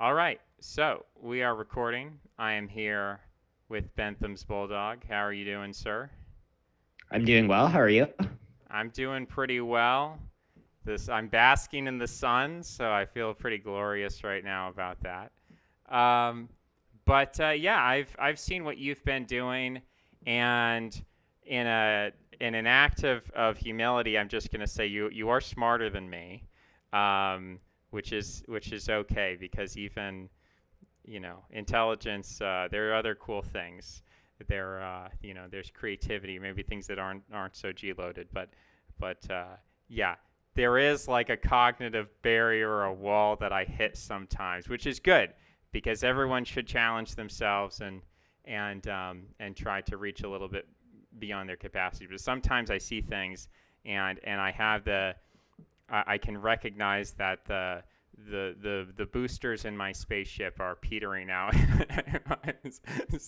All right, so we are recording. I am here with Bentham's Bulldog. How are you doing, sir? I'm doing well. How are you? I'm doing pretty well. I'm basking in the sun, so I feel pretty glorious right now about that. Um, but I've seen what you've been doing, and in a in an act of humility, I'm just gonna say you are smarter than me, which is okay because even intelligence. There are other cool things. There's creativity, maybe things that aren't so G loaded, but yeah, there is like a cognitive barrier or a wall that I hit sometimes, which is good because everyone should challenge themselves and try to reach a little bit beyond their capacity. But sometimes I see things and I can recognize that the boosters in my spaceship are petering out.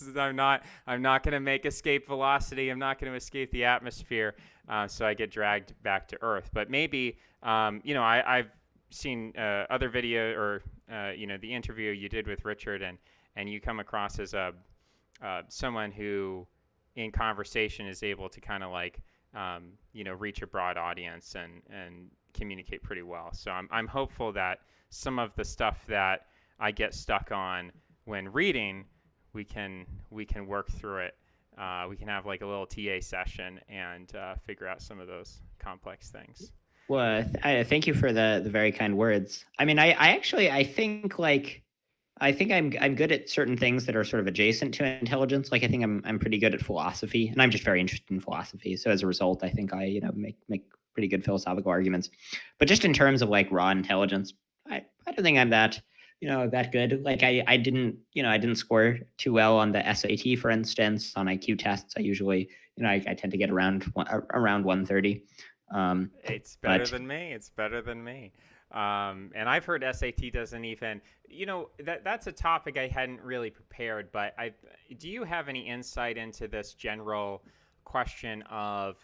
I'm not going to make escape velocity. I'm not going to escape the atmosphere. So I get dragged back to Earth. But maybe I've seen other video or the interview you did with Richard, and you come across as a someone who in conversation is able to kind of like reach a broad audience and communicate pretty well. So I'm hopeful that some of the stuff that I get stuck on when reading, we can work through it. We can have like a little TA session and figure out some of those complex things. Well, thank you for the very kind words. I mean, I actually I think I'm good at certain things that are sort of adjacent to intelligence. Like I think I'm pretty good at philosophy, and I'm just very interested in philosophy. So as a result, I think I make pretty good philosophical arguments. But just in terms of like raw intelligence, I don't think I'm that good. Like I didn't score too well on the SAT, for instance. On IQ tests, I usually I tend to get around 130. It's better But than me. It's better than me. And I've heard SAT doesn't even, that's a topic I hadn't really prepared, but do you have any insight into this general question of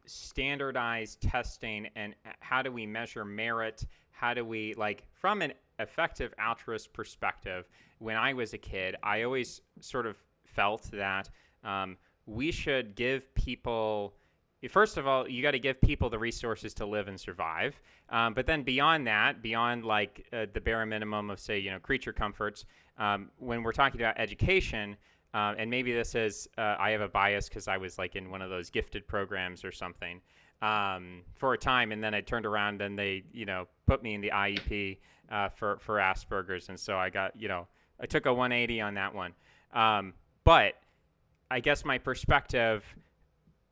standardized testing and how do we measure merit? How do we, like, from an effective altruist perspective, when I was a kid, I always sort of felt that we should give people first of all, you got to give people the resources to live and survive. But then beyond that, beyond like the bare minimum of, say, creature comforts, when we're talking about education, and maybe this is, I have a bias because I was like in one of those gifted programs or something for a time. And then I turned around and they, put me in the IEP for Asperger's. And so I took a 180 on that one. But I guess my perspective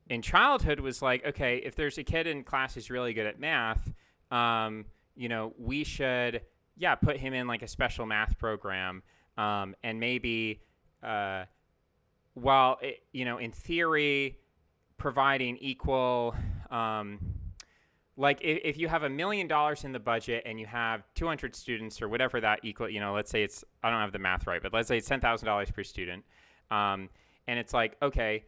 in childhood was like, okay, if there's a kid in class who's really good at math, we should, put him in like a special math program, and maybe, while in theory, providing equal, like if you have $1 million in the budget and you have 200 students or whatever that equal, let's say I don't have the math right, but let's say it's $10,000 per student, and it's like, okay,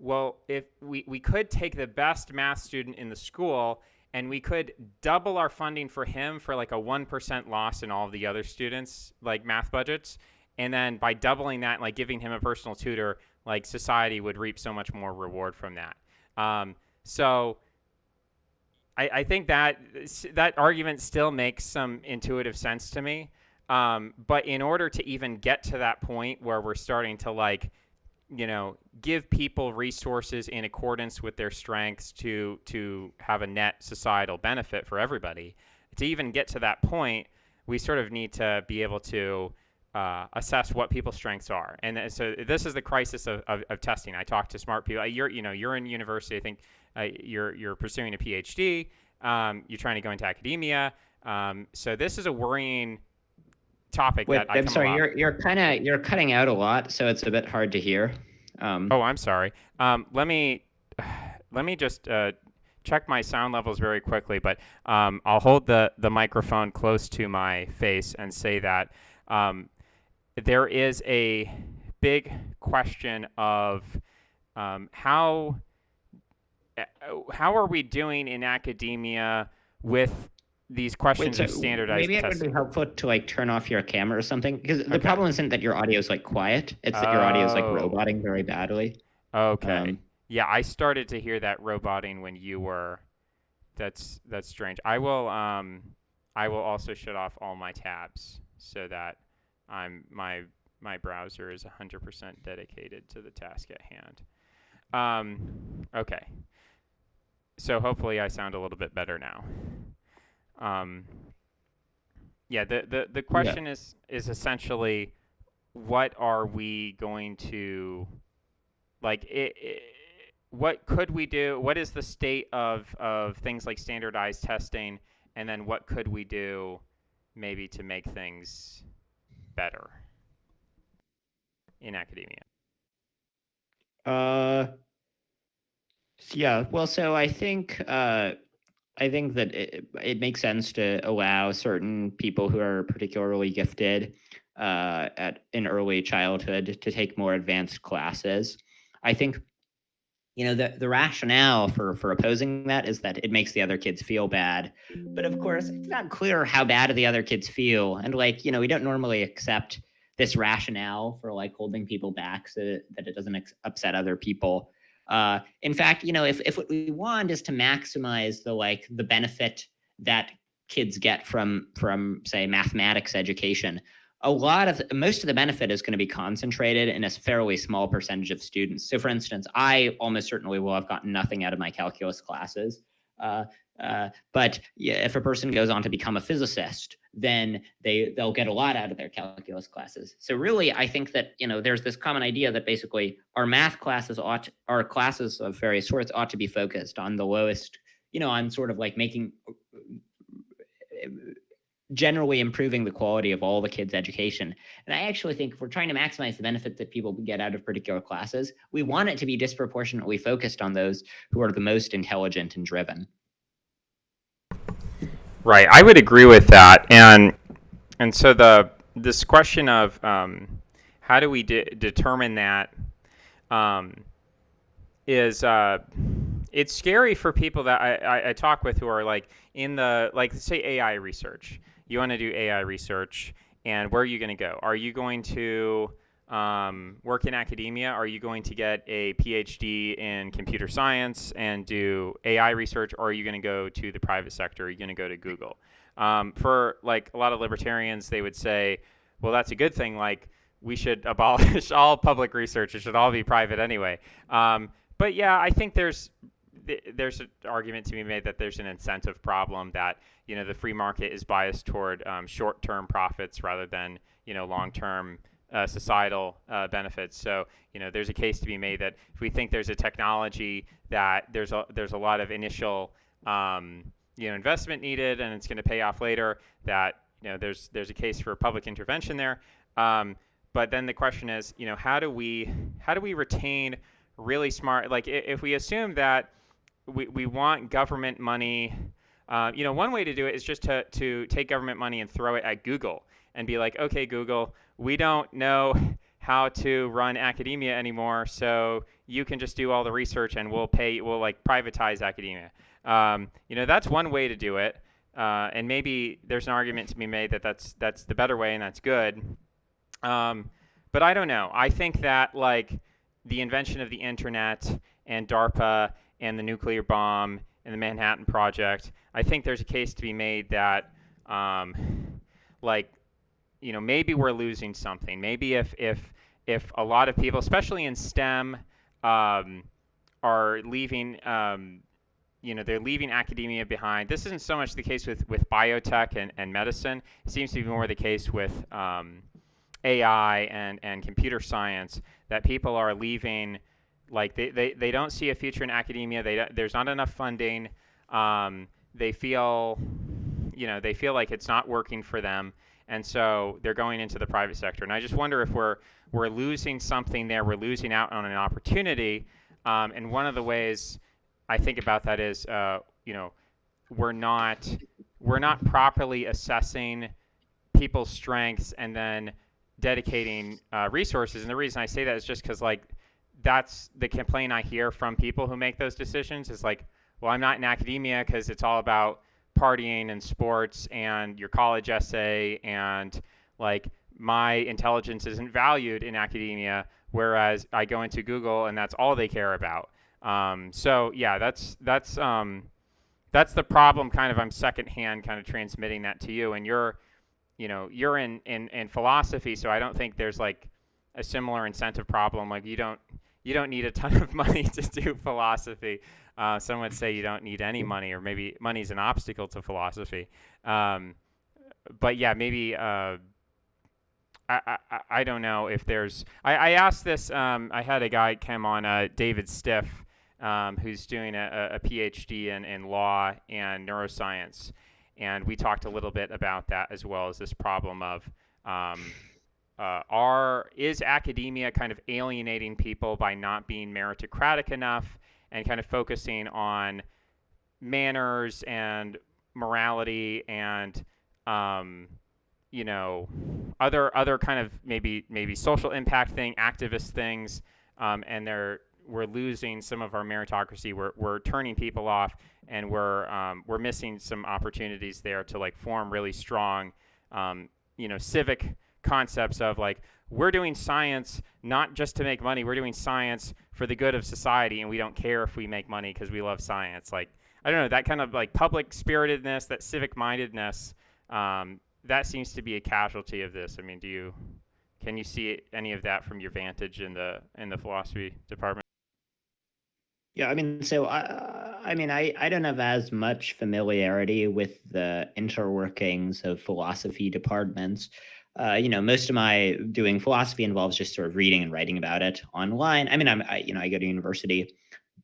well, if we could take the best math student in the school and we could double our funding for him for like a 1% loss in all of the other students, like math budgets. And then by doubling that, like giving him a personal tutor, like society would reap so much more reward from that. So I think that argument still makes some intuitive sense to me. But in order to even get to that point where we're starting to like, give people resources in accordance with their strengths to have a net societal benefit for everybody. To even get to that point, we sort of need to be able to assess what people's strengths are. And so this is the crisis of testing. I talk to smart people. You're in university. I think you're pursuing a PhD. You're trying to go into academia. So this is a worrying topic wait, that I I'm come a sorry, lot. you're cutting out a lot, so it's a bit hard to hear. Oh, I'm sorry. Let me just check my sound levels very quickly, but I'll hold the microphone close to my face and say that there is a big question of how how are we doing in academia with these Wait, questions so of standardized maybe it would be testing. helpful to like turn off your camera or something, because the Okay. problem isn't that your audio is like quiet; it's that your audio is like Oh. roboting very badly. Okay. Um, Yeah, I started to hear that roboting when you were. That's strange. I will also shut off all my tabs so that my browser is 100% dedicated to the task at hand. Okay. So hopefully I sound a little bit better now. Um, yeah, the yeah. question is essentially what are we going to like what could we do? What is the state of things like standardized testing, and then what could we do maybe to make things better in academia? Uh, yeah. Well, so I think that it makes sense to allow certain people who are particularly gifted at in early childhood to take more advanced classes. I think the rationale for opposing that is that it makes the other kids feel bad, but of course it's not clear how bad the other kids feel, and like we don't normally accept this rationale for like holding people back so that it doesn't upset other people. In fact, if what we want is to maximize the benefit that kids get from say mathematics education, most of the benefit is going to be concentrated in a fairly small percentage of students. So, for instance, I almost certainly will have gotten nothing out of my calculus classes. Uh, but yeah, if a person goes on to become a physicist, then they'll get a lot out of their calculus classes. So really, I think that there's this common idea that basically our classes of various sorts ought to be focused on the lowest, on sort of like making generally improving the quality of all the kids' education. And I actually think if we're trying to maximize the benefit that people get out of particular classes, we want it to be disproportionately focused on those who are the most intelligent and driven. Right, I would agree with that, and so this question of how do we determine that um, is it's scary for people that I talk with who are like in the like say AI research. You want to do AI research, and where are you going to go? Are you going to work in academia? Are you going to get a PhD in computer science and do AI research, or are you going to go to the private sector? Are you going to go to Google? For like a lot of libertarians, they would say, well, that's a good thing. Like we should abolish all public research. It should all be private anyway. But yeah, I think there's an argument to be made that there's an incentive problem that the free market is biased toward short-term profits rather than long-term societal benefits. So there's a case to be made that if we think there's a technology that there's a lot of initial investment needed and it's going to pay off later, that there's a case for public intervention there. But then the question is, how do we retain really smart, like if we assume that we want government money, one way to do it is just to take government money and throw it at Google and be like, okay, Google, we don't know how to run academia anymore, so you can just do all the research and we'll like privatize academia. That's one way to do it, and maybe there's an argument to be made that that's the better way and that's good. But I don't know. I think that like the invention of the internet and DARPA and the nuclear bomb and the Manhattan Project, I think there's a case to be made that maybe we're losing something. Maybe if a lot of people, especially in STEM, are leaving, they're leaving academia behind. This isn't so much the case with biotech and medicine. It seems to be more the case with AI and computer science, that people are leaving, like they don't see a future in academia. There's not enough funding. They feel like it's not working for them, and so they're going into the private sector. And I just wonder if we're losing something there. We're losing out on an opportunity. And one of the ways I think about that is, we're not properly assessing people's strengths and then dedicating resources. And the reason I say that is just because like that's the complaint I hear from people who make those decisions is like, well, I'm not in academia because it's all about partying and sports and your college essay, and like my intelligence isn't valued in academia, whereas I go into Google and that's all they care about. So yeah, that's the problem. Kind of, I'm secondhand kind of transmitting that to you, and you're in philosophy, so I don't think there's like a similar incentive problem. Like you don't need a ton of money to do philosophy. Some would say you don't need any money, or maybe money's an obstacle to philosophy. Um, but yeah, maybe I don't know if there's. I asked this. I had a guy come on, David Stiff, who's doing a PhD in law and neuroscience, and we talked a little bit about that, as well as this problem of is academia kind of alienating people by not being meritocratic enough and kind of focusing on manners and morality and um, other kind of maybe social impact activist things, and we're losing some of our meritocracy. We're turning people off, and we're missing some opportunities there to like form really strong civic concepts of like, we're doing science not just to make money. We're doing science for the good of society, and we don't care if we make money because we love science. Like, I don't know, that kind of like public spiritedness, that civic mindedness, that seems to be a casualty of this. I mean, can you see any of that from your vantage in the philosophy department? Yeah, I mean, so I don't have as much familiarity with the interworkings of philosophy departments. Most of my doing philosophy involves just sort of reading and writing about it online. I mean, I go to university,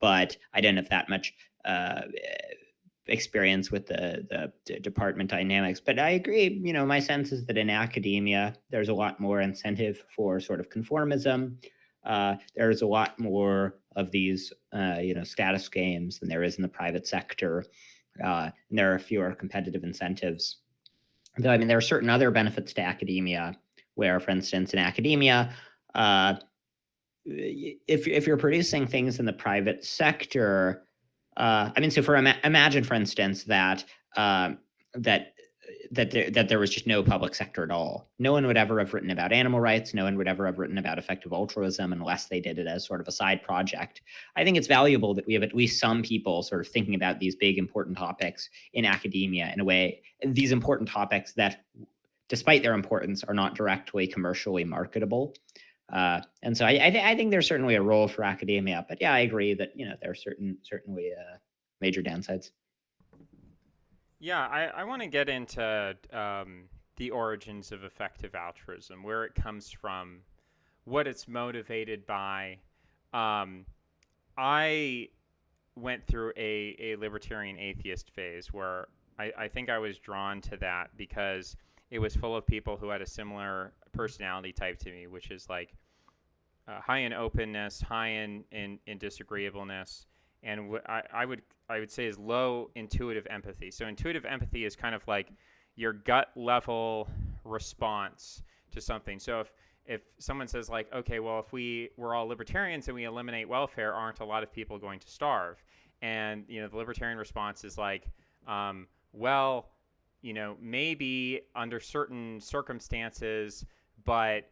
but I don't have that much experience with the department dynamics. But I agree. My sense is that in academia, there's a lot more incentive for sort of conformism. There's a lot more of these, status games than there is in the private sector, and there are fewer competitive incentives. Though, I mean, there are certain other benefits to academia, where, for instance, in academia, uh, if you're producing things in the private sector, I mean, so imagine, for instance, that that there was just no public sector at all. No one would ever have written about animal rights. No one would ever have written about effective altruism unless they did it as sort of a side project. I think it's valuable that we have at least some people sort of thinking about these big important topics in academia in a way. These important topics that, despite their importance, are not directly commercially marketable. And so I think there's certainly a role for academia, but yeah, I agree that there are certainly major downsides. Yeah, I want to get into the origins of effective altruism, where it comes from, what it's motivated by. Um, I went through a libertarian atheist phase where I think I was drawn to that because it was full of people who had a similar personality type to me, which is like high in openness, high in disagreeableness, and I would say is low intuitive empathy. So intuitive empathy is kind of like your gut level response to something. So if someone says like, okay, well, if we're all libertarians and we eliminate welfare, aren't a lot of people going to starve? And the libertarian response is like, well, maybe under certain circumstances, but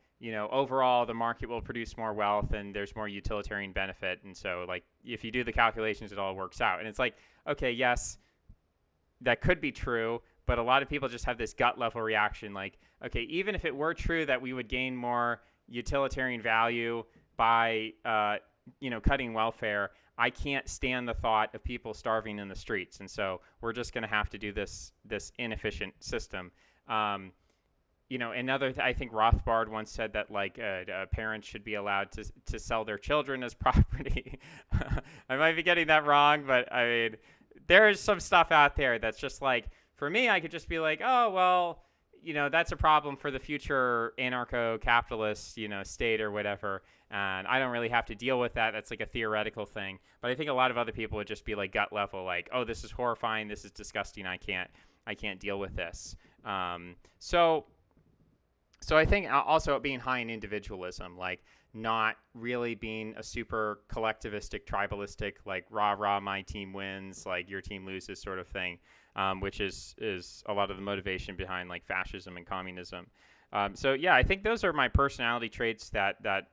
overall the market will produce more wealth and there's more utilitarian benefit. And so like, if you do the calculations, it all works out. And it's like, okay, yes, that could be true, but a lot of people just have this gut level reaction. Like, okay, even if it were true that we would gain more utilitarian value by, cutting welfare, I can't stand the thought of people starving in the streets. And so we're just going to have to do this inefficient system. I think Rothbard once said that like parents should be allowed to sell their children as property. I might be getting that wrong, but I mean, there's some stuff out there that's just like, for me, I could just be like, oh, well, that's a problem for the future anarcho-capitalist, state or whatever. And I don't really have to deal with that. That's like a theoretical thing. But I think a lot of other people would just be like gut level, like, oh, this is horrifying. This is disgusting. I can't deal with this. So So I think also being high in individualism, like not really being a super collectivistic, tribalistic, like rah rah, my team wins, like your team loses sort of thing, which is a lot of the motivation behind like fascism and communism. So yeah, I think those are my personality traits that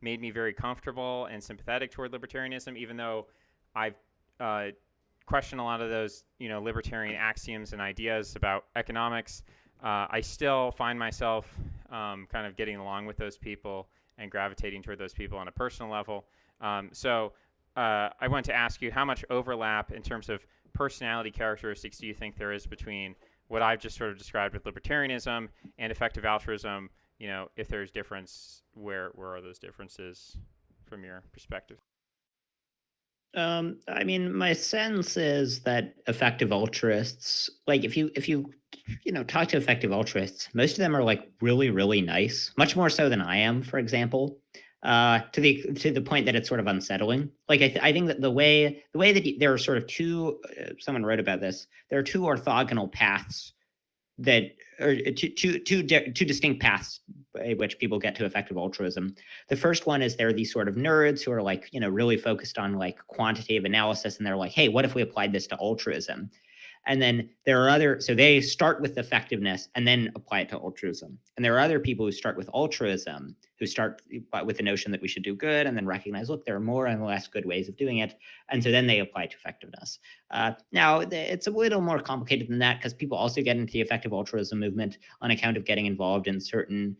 made me very comfortable and sympathetic toward libertarianism, even though I've uh, questioned a lot of those libertarian axioms and ideas about economics. I still find myself kind of getting along with those people and gravitating toward those people on a personal level. So I want to ask you, how much overlap in terms of personality characteristics do you think there is between what I've just sort of described with libertarianism and effective altruism? If there's difference, where are those differences from your perspective? I mean, my sense is that effective altruists, like if you talk to effective altruists, most of them are like really really nice, much more so than I am, for example. To the point that it's sort of unsettling. Like I think that the way that there are sort of two. Someone wrote about this. There are two orthogonal paths that or two distinct paths by which people get to effective altruism. The first one is they're these sort of nerds who are like, really focused on like quantitative analysis, and they're like, hey, what if we applied this to altruism? And then there are other, so they start with effectiveness and then apply it to altruism. And there are other people who start with altruism, who start with the notion that we should do good and then recognize, look, there are more and less good ways of doing it. And so then they apply it to effectiveness. Now, it's a little more complicated than that because people also get into the effective altruism movement on account of getting involved in certain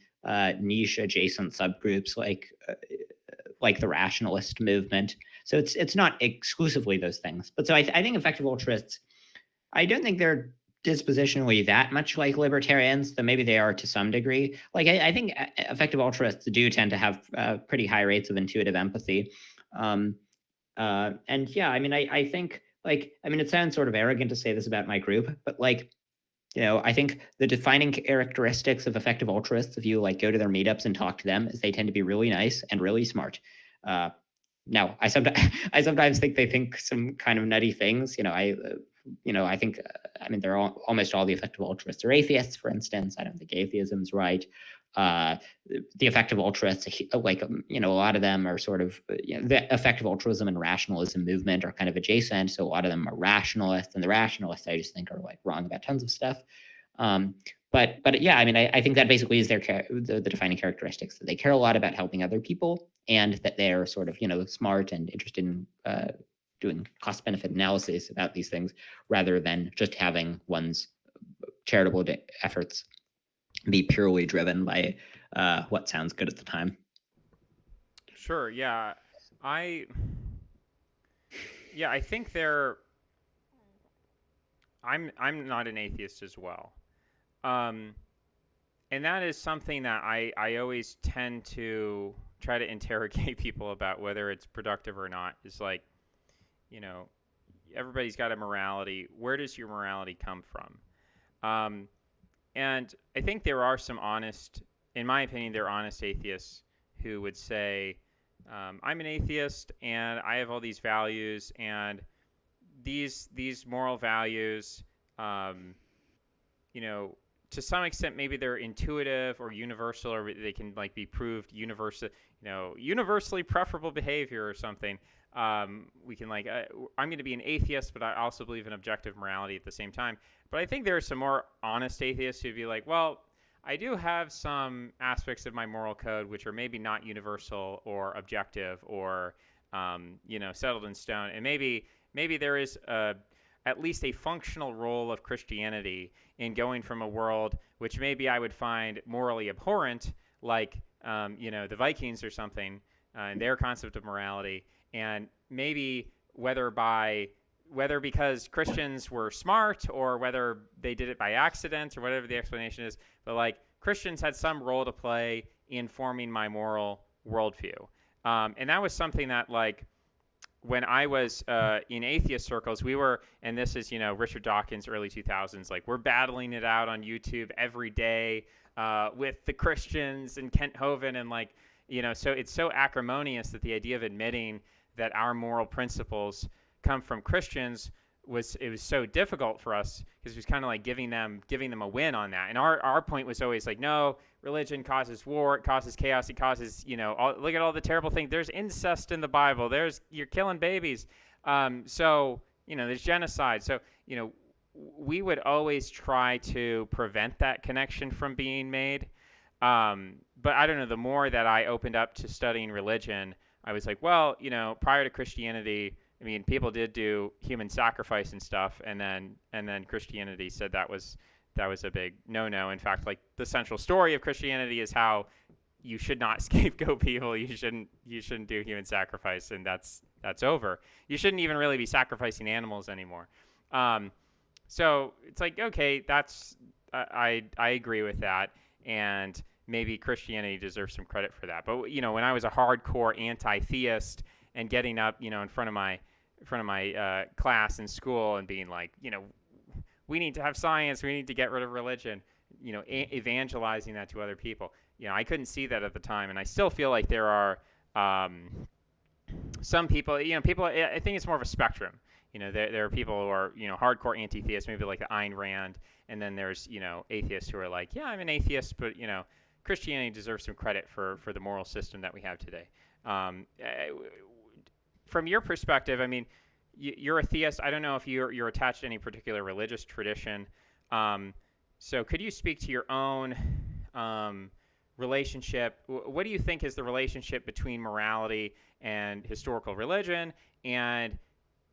niche adjacent subgroups like the rationalist movement. So it's not exclusively those things. But so I think effective altruists, I don't think they're dispositionally that much like libertarians, though maybe they are to some degree. Like I think effective altruists do tend to have pretty high rates of intuitive empathy. Um, and yeah, I mean, I think like, I mean, it sounds sort of arrogant to say this about my group, but like, I think the defining characteristics of effective altruists, if you like go to their meetups and talk to them, is they tend to be really nice and really smart. Uh, now, I sometimes I sometimes think they think some kind of nutty things. I think I mean they're almost all the effective altruists are atheists. For instance, I don't think atheism's right. Uh, the effective altruists, like a lot of them are sort of the effective altruism and rationalism movement are kind of adjacent. So a lot of them are rationalists, and the rationalists I just think are like wrong about tons of stuff. Um, but yeah, I mean, I think that basically is the defining characteristics, that they care a lot about helping other people, and that they're sort of smart and interested in doing cost benefit analysis about these things, rather than just having one's charitable efforts be purely driven by what sounds good at the time. Sure. I I think they're. I'm not an atheist as well. Um, and that is something that I always tend to try to interrogate people about, whether it's productive or not. Is like, you know, everybody's got a morality. Where does your morality come from? Um, and I think there are some honest, in my opinion, there are honest atheists who would say, I'm an atheist and I have all these values, and these moral values, um, you know, to some extent, maybe they're intuitive or universal, or they can like be proved universal, universally preferable behavior or something. We can like, I'm going to be an atheist, but I also believe in objective morality at the same time. But I think there are some more honest atheists who'd be like, well, I do have some aspects of my moral code which are maybe not universal or objective or, settled in stone, and maybe there is at least a functional role of Christianity in going from a world which maybe I would find morally abhorrent, like the Vikings or something, and their concept of morality, and maybe whether because Christians were smart or whether they did it by accident or whatever the explanation is, but like Christians had some role to play in forming my moral worldview, and that was something that like, when I was in atheist circles, we were, and this is, Richard Dawkins, early 2000s, like we're battling it out on YouTube every day with the Christians and Kent Hovind, and like, so it's so acrimonious that the idea of admitting that our moral principles come from Christians it was so difficult for us because it was kind of like giving them a win on that. And our point was always like, no, religion causes war, it causes chaos, it causes, look at all the terrible things. There's incest in the Bible. You're killing babies. So there's genocide. So we would always try to prevent that connection from being made. But I don't know. The more that I opened up to studying religion, I was like, well, prior to Christianity, I mean, people did do human sacrifice and stuff, and then Christianity said that was a big no-no. In fact, like the central story of Christianity is how you should not scapegoat people. You shouldn't do human sacrifice, and that's over. You shouldn't even really be sacrificing animals anymore. So it's like, okay, I agree with that, and maybe Christianity deserves some credit for that. But when I was a hardcore anti-theist and getting up, in front of my class in school and being like, we need to have science, we need to get rid of religion, evangelizing that to other people. I couldn't see that at the time, and I still feel like there are some people. People. I think it's more of a spectrum. There are people who are hardcore anti-theists, maybe like Ayn Rand, and then there's atheists who are like, yeah, I'm an atheist, but Christianity deserves some credit for the moral system that we have today. From your perspective, I mean, you're a theist. I don't know if you're attached to any particular religious tradition. So could you speak to your own relationship? What do you think is the relationship between morality and historical religion, and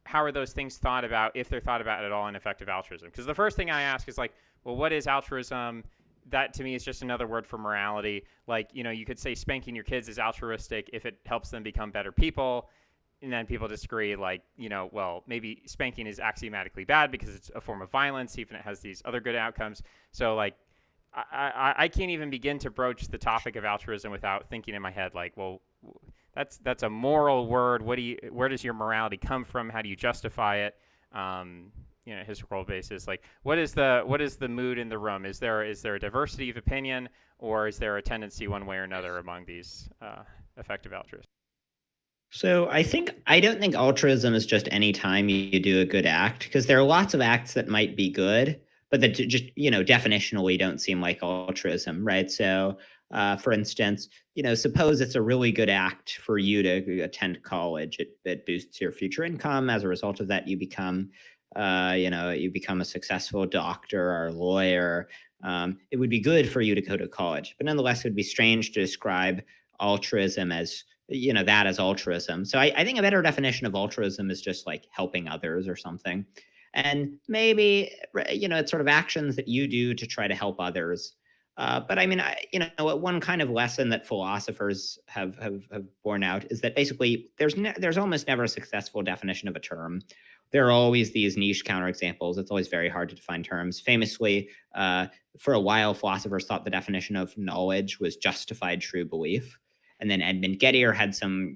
how are those things thought about, if they're thought about at all, in effective altruism? Because the first thing I ask is like, well, what is altruism? That to me is just another word for morality. Like, you could say spanking your kids is altruistic if it helps them become better people. And then people disagree, like, well, maybe spanking is axiomatically bad because it's a form of violence, even if it has these other good outcomes. So, like, I can't even begin to broach the topic of altruism without thinking in my head, like, well, that's a moral word. Where does your morality come from? How do you justify it? Historical basis. Like, what is the mood in the room? Is there a diversity of opinion, or is there a tendency one way or another among these effective altruists? So I don't think altruism is just any time you do a good act, because there are lots of acts that might be good, but that just definitionally don't seem like altruism, right? So, for instance, suppose it's a really good act for you to attend college. It boosts your future income. As a result of that, you become a successful doctor or lawyer. It would be good for you to go to college, but nonetheless, it would be strange to describe altruism as that as altruism. So I think a better definition of altruism is just like helping others or something. And maybe it's sort of actions that you do to try to help others. But I mean, one kind of lesson that philosophers have borne out is that basically there's almost never a successful definition of a term. There are always these niche counterexamples. It's always very hard to define terms. Famously, for a while, philosophers thought the definition of knowledge was justified true belief. And then Edmund Gettier had some,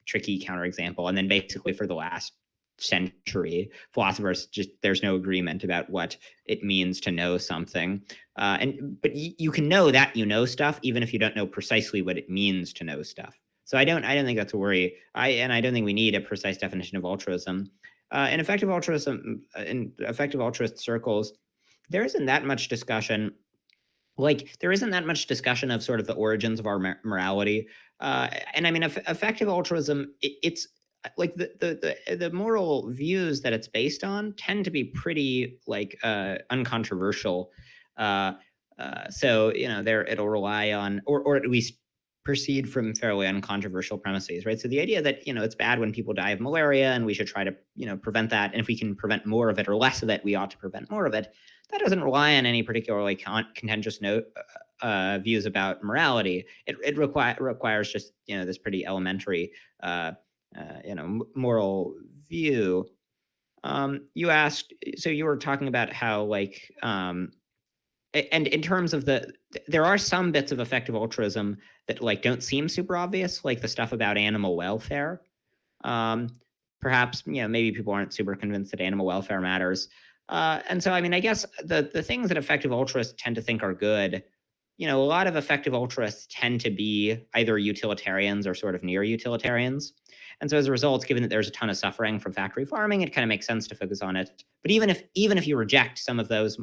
tricky counterexample. And then basically for the last century, philosophers there's no agreement about what it means to know something. But you can know that you know stuff even if you don't know precisely what it means to know stuff. So I don't think that's a worry. I don't think we need a precise definition of altruism. In effective altruist circles, there isn't that much discussion. Like, there isn't that much discussion of sort of the origins of our morality. And I mean, effective altruism, it's like the moral views that it's based on tend to be pretty like uncontroversial. So there it'll rely on, or at least proceed from fairly uncontroversial premises, right? So the idea that it's bad when people die of malaria and we should try to prevent that, and if we can prevent more of it or less of it, we ought to prevent more of it. That doesn't rely on any particularly contentious views about morality. It requires just this pretty elementary moral view. You asked, so you were talking about how and in terms of there are some bits of effective altruism that don't seem super obvious, like the stuff about animal welfare. Um, Perhaps maybe people aren't super convinced that animal welfare matters. And so I mean, I guess the things that effective altruists tend to think are good a lot of effective altruists tend to be either utilitarians or sort of near utilitarians. And so as a result, given that there's a ton of suffering from factory farming, it kind of makes sense to focus on it. But even if you reject some of those,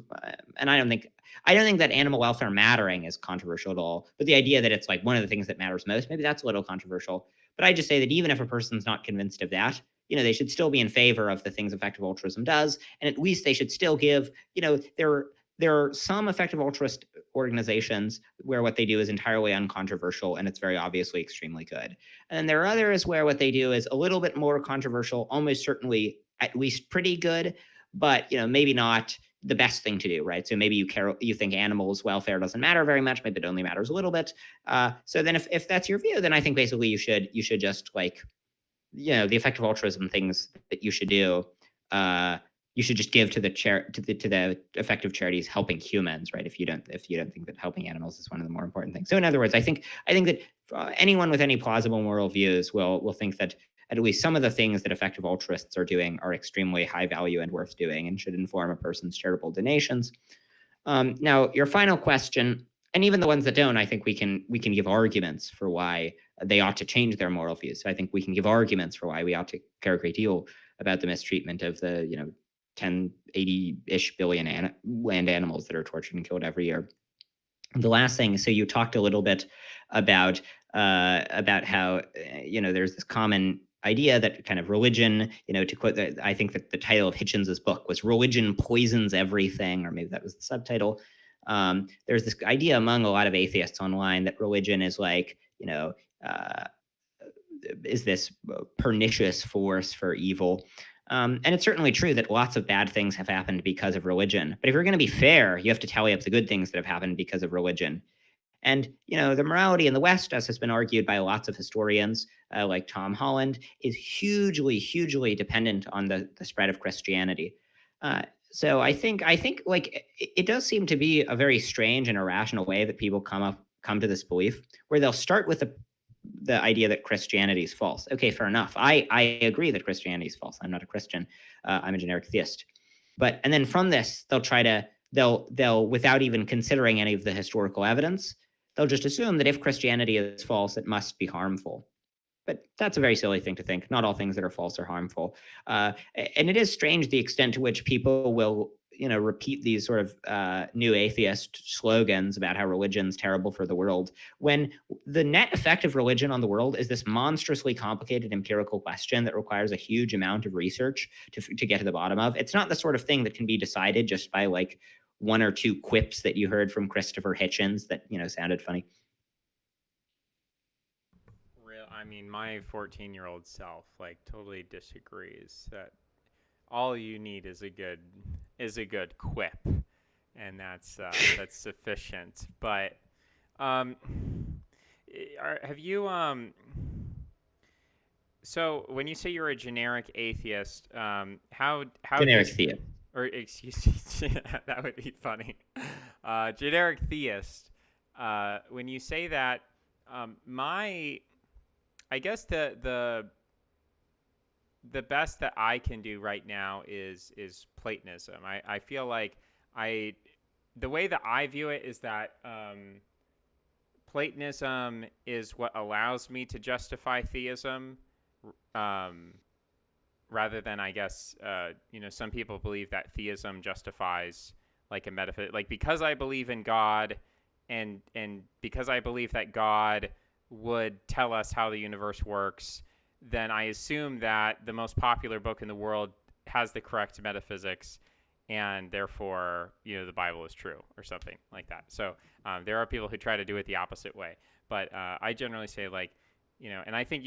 and I don't think that animal welfare mattering is controversial at all. But the idea that it's like one of the things that matters most, maybe that's a little controversial. But I just say that even if a person's not convinced of that, they should still be in favor of the things effective altruism does, and at least they should still give, there are some effective altruist organizations where what they do is entirely uncontroversial and it's very obviously extremely good. And there are others where what they do is a little bit more controversial, almost certainly at least pretty good, but maybe not the best thing to do, right? So maybe you think animals welfare doesn't matter very much, maybe it only matters a little bit. So then if that's your view, then I think basically you should just like, the effective altruism things that you should do, uh, you should just give to the effective charities helping humans, right? If you don't think that helping animals is one of the more important things. So in other words, I think that anyone with any plausible moral views will think that at least some of the things that effective altruists are doing are extremely high value and worth doing and should inform a person's charitable donations. Now, your final question, and even the ones that don't, I think we can give arguments for why they ought to change their moral views. So I think we can give arguments for why we ought to care a great deal about the mistreatment of the 1080-ish billion land animals that are tortured and killed every year. The last thing, so you talked a little bit about how there's this common idea that kind of religion, to quote I think that the title of Hitchens's book was "Religion Poisons Everything," or maybe that was the subtitle. There's this idea among a lot of atheists online that religion is like, uh, is this pernicious force for evil. And it's certainly true that lots of bad things have happened because of religion. But if you're going to be fair, you have to tally up the good things that have happened because of religion. And the morality in the West, as has been argued by lots of historians like Tom Holland, is hugely, hugely dependent on the spread of Christianity. So I think like it does seem to be a very strange and irrational way that people come to this belief, where they'll start with the idea that Christianity is false. Okay, fair enough. I agree that Christianity is false. I'm not a Christian. I'm a generic theist. And then from this, they'll without even considering any of the historical evidence, they'll just assume that if Christianity is false, it must be harmful. But that's a very silly thing to think. Not all things that are false are harmful. And it is strange the extent to which people will, repeat these sort of new atheist slogans about how religion's terrible for the world, when the net effect of religion on the world is this monstrously complicated empirical question that requires a huge amount of research to get to the bottom of. It's not the sort of thing that can be decided just by like one or two quips that you heard from Christopher Hitchens that, sounded funny. I mean, my 14-year-old self like totally disagrees that all you need is a good quip, and that's sufficient. But um, have you so when you say you're a generic atheist, how Generic does theist. or excuse me, that would be funny. Generic theist. When you say that, my I guess the best that I can do right now is Platonism. I feel like I the way that I view it is that Platonism is what allows me to justify theism, um, rather than I guess some people believe that theism justifies like a metaphysics, like because I believe in God, and because I believe that God would tell us how the universe works, then I assume that the most popular book in the world has the correct metaphysics, and therefore, the Bible is true or something like that. So there are people who try to do it the opposite way, but I generally say like, and I think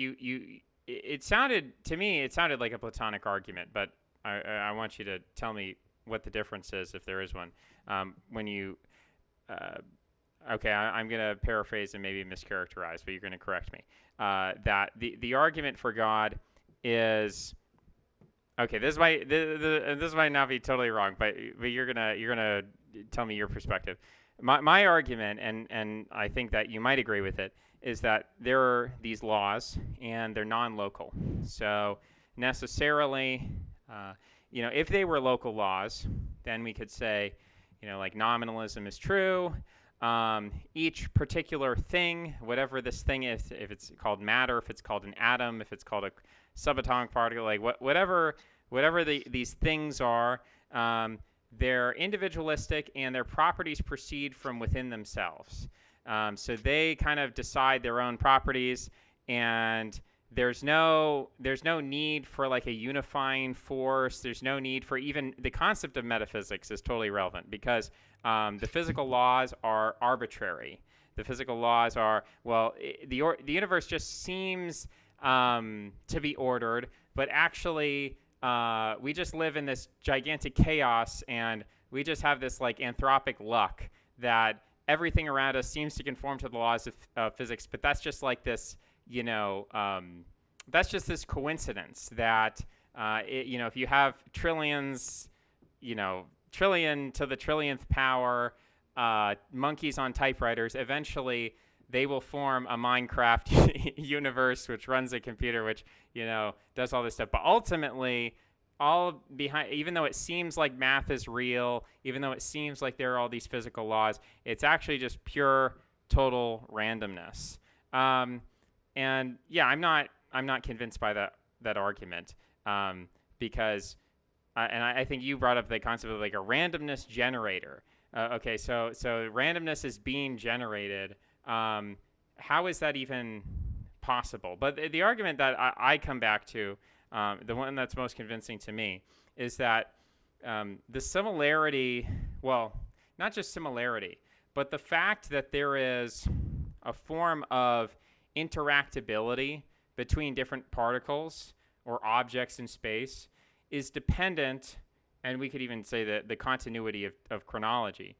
it sounded to me, it sounded like a Platonic argument, but I want you to tell me what the difference is if there is one. When you Okay, I'm going to paraphrase and maybe mischaracterize, but you're going to correct me. That the argument for God is okay. This might not be totally wrong, but you're gonna tell me your perspective. My argument, and I think that you might agree with it, is that there are these laws and they're non-local. So necessarily, if they were local laws, then we could say, like nominalism is true. each particular thing, whatever this thing is, if it's called matter, if it's called an atom, if it's called a subatomic particle, like whatever these things are, they're individualistic and their properties proceed from within themselves. So they kind of decide their own properties, and there's no need for like a unifying force. There's no need for even the concept of metaphysics is totally irrelevant because the physical laws are arbitrary. The physical laws are, well, the universe just seems to be ordered, but actually we just live in this gigantic chaos, and we just have this like anthropic luck that everything around us seems to conform to the laws of physics. But that's just like this, that's just this coincidence that, if you have trillions, trillion to the trillionth power, monkeys on typewriters, eventually they will form a Minecraft universe which runs a computer, which, does all this stuff. But ultimately, all behind, even though it seems like math is real, even though it seems like there are all these physical laws, it's actually just pure, total randomness. And yeah, I'm not convinced by that argument because, and I think you brought up the concept of like a randomness generator. Okay, so randomness is being generated. How is that even possible? But the argument that I come back to, the one that's most convincing to me, is that the similarity, well, not just similarity, but the fact that there is a form of interactability between different particles or objects in space is dependent, and we could even say that the continuity of chronology.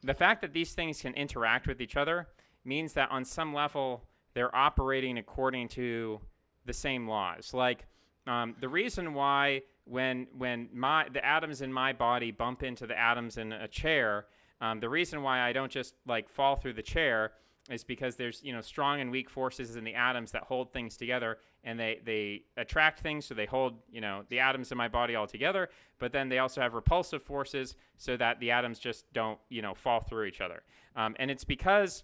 The fact that these things can interact with each other means that on some level they're operating according to the same laws. Like the reason why when the atoms in my body bump into the atoms in a chair, the reason why I don't just like fall through the chair is because there's strong and weak forces in the atoms that hold things together, and they attract things, so they hold the atoms in my body all together. But then they also have repulsive forces, so that the atoms just don't fall through each other. And it's because,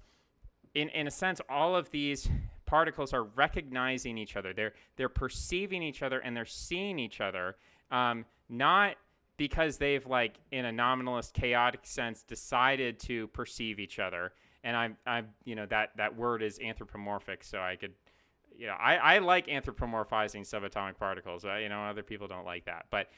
in a sense, all of these particles are recognizing each other. They're perceiving each other and they're seeing each other, not because they've like in a nominalist chaotic sense decided to perceive each other. And I'm that word is anthropomorphic, so I could, I like anthropomorphizing subatomic particles. Other people don't like that, but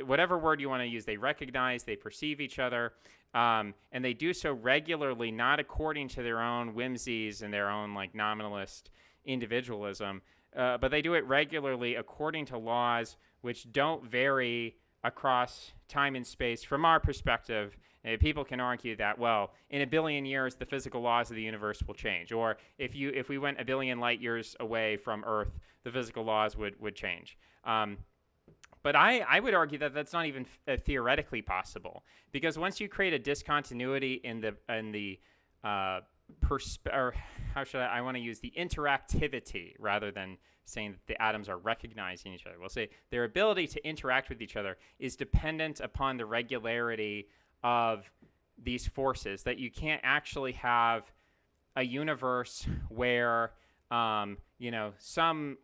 whatever word you want to use, they recognize, they perceive each other, and they do so regularly, not according to their own whimsies and their own like nominalist individualism, but they do it regularly according to laws which don't vary across time and space from our perspective. People can argue that, well, in a billion years, the physical laws of the universe will change. Or if we went a billion light years away from Earth, the physical laws would change. But I would argue that that's not even theoretically possible, because once you create a discontinuity in the or how should I want to use the interactivity rather than saying that the atoms are recognizing each other. We'll say their ability to interact with each other is dependent upon the regularity of these forces, that you can't actually have a universe where some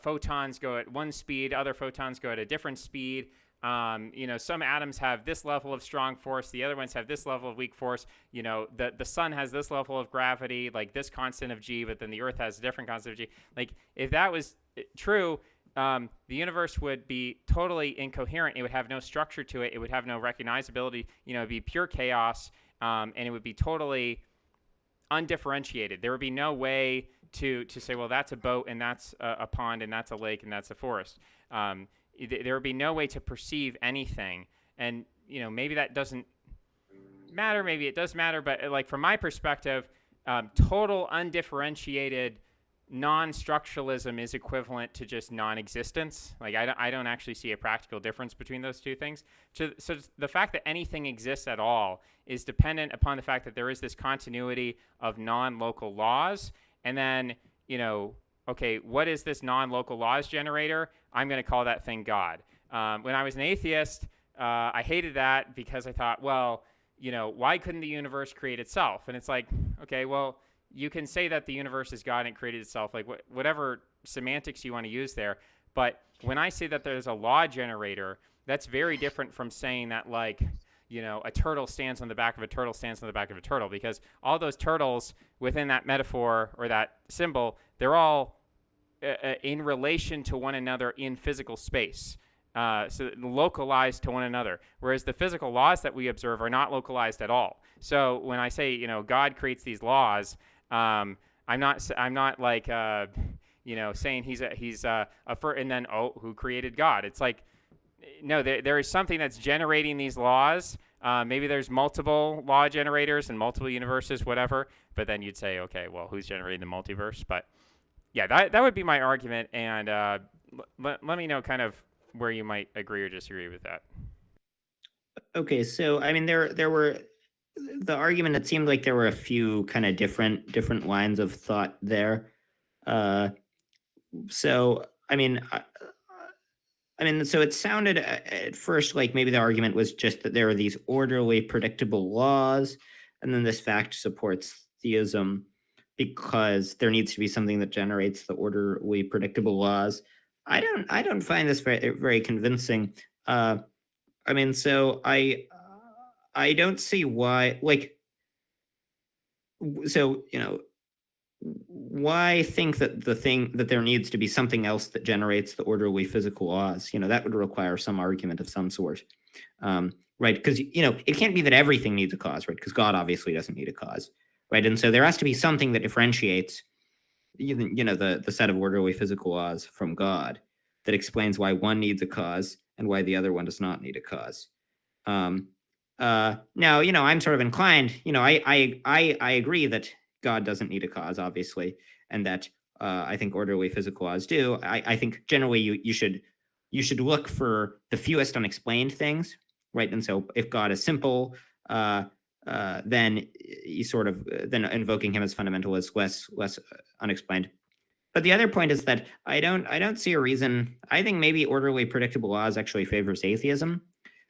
photons go at one speed, other photons go at a different speed. Some atoms have this level of strong force, the other ones have this level of weak force. The sun has this level of gravity, like this constant of g, but then the Earth has a different constant of g. Like if that was true, the universe would be totally incoherent. It would have no structure to it. It would have no recognizability. It'd be pure chaos, and it would be totally undifferentiated. There would be no way to say, well, that's a boat, and that's a pond, and that's a lake, and that's a forest. There would be no way to perceive anything. And, maybe that doesn't matter. Maybe it does matter. But like from my perspective, total undifferentiated non-structuralism is equivalent to just non-existence. Like I don't actually see a practical difference between those two things. So the fact that anything exists at all is dependent upon the fact that there is this continuity of non-local laws. And then, okay, what is this non-local laws generator? I'm going to call that thing God. When I was an atheist, I hated that because I thought, well, why couldn't the universe create itself? And it's like, okay, well, you can say that the universe is God and it created itself, like whatever semantics you want to use there. But when I say that there's a law generator, that's very different from saying that, like, a turtle stands on the back of a turtle stands on the back of a turtle, because all those turtles within that metaphor or that symbol, they're all in relation to one another in physical space. So localized to one another, whereas the physical laws that we observe are not localized at all. So when I say, God creates these laws, I'm not like saying and then, who created God? It's like, no, there is something that's generating these laws. Maybe there's multiple law generators and multiple universes, whatever. But then you'd say, okay, well, who's generating the multiverse? But yeah, that would be my argument. And let me know kind of where you might agree or disagree with that. Okay, so I mean, there were the argument. It seemed like there were a few kind of different lines of thought there. Uh, so so it sounded at first like maybe the argument was just that there are these orderly, predictable laws, and then this fact supports theism because there needs to be something that generates the orderly, predictable laws. I don't find this very convincing. Uh, so I don't see why. So why think that there needs to be something else that generates the orderly physical laws? That would require some argument of some sort, right? Because it can't be that everything needs a cause, right? Because God obviously doesn't need a cause, right? And so there has to be something that differentiates, the set of orderly physical laws from God, that explains why one needs a cause and why the other one does not need a cause. Um, Now, I'm sort of inclined. I agree that God doesn't need a cause, obviously, and that I think orderly physical laws do. I think generally you should look for the fewest unexplained things, right? And so if God is simple, then you sort of then invoking him as fundamental is less unexplained. But the other point is that I don't see a reason. I think maybe orderly predictable laws actually favors atheism,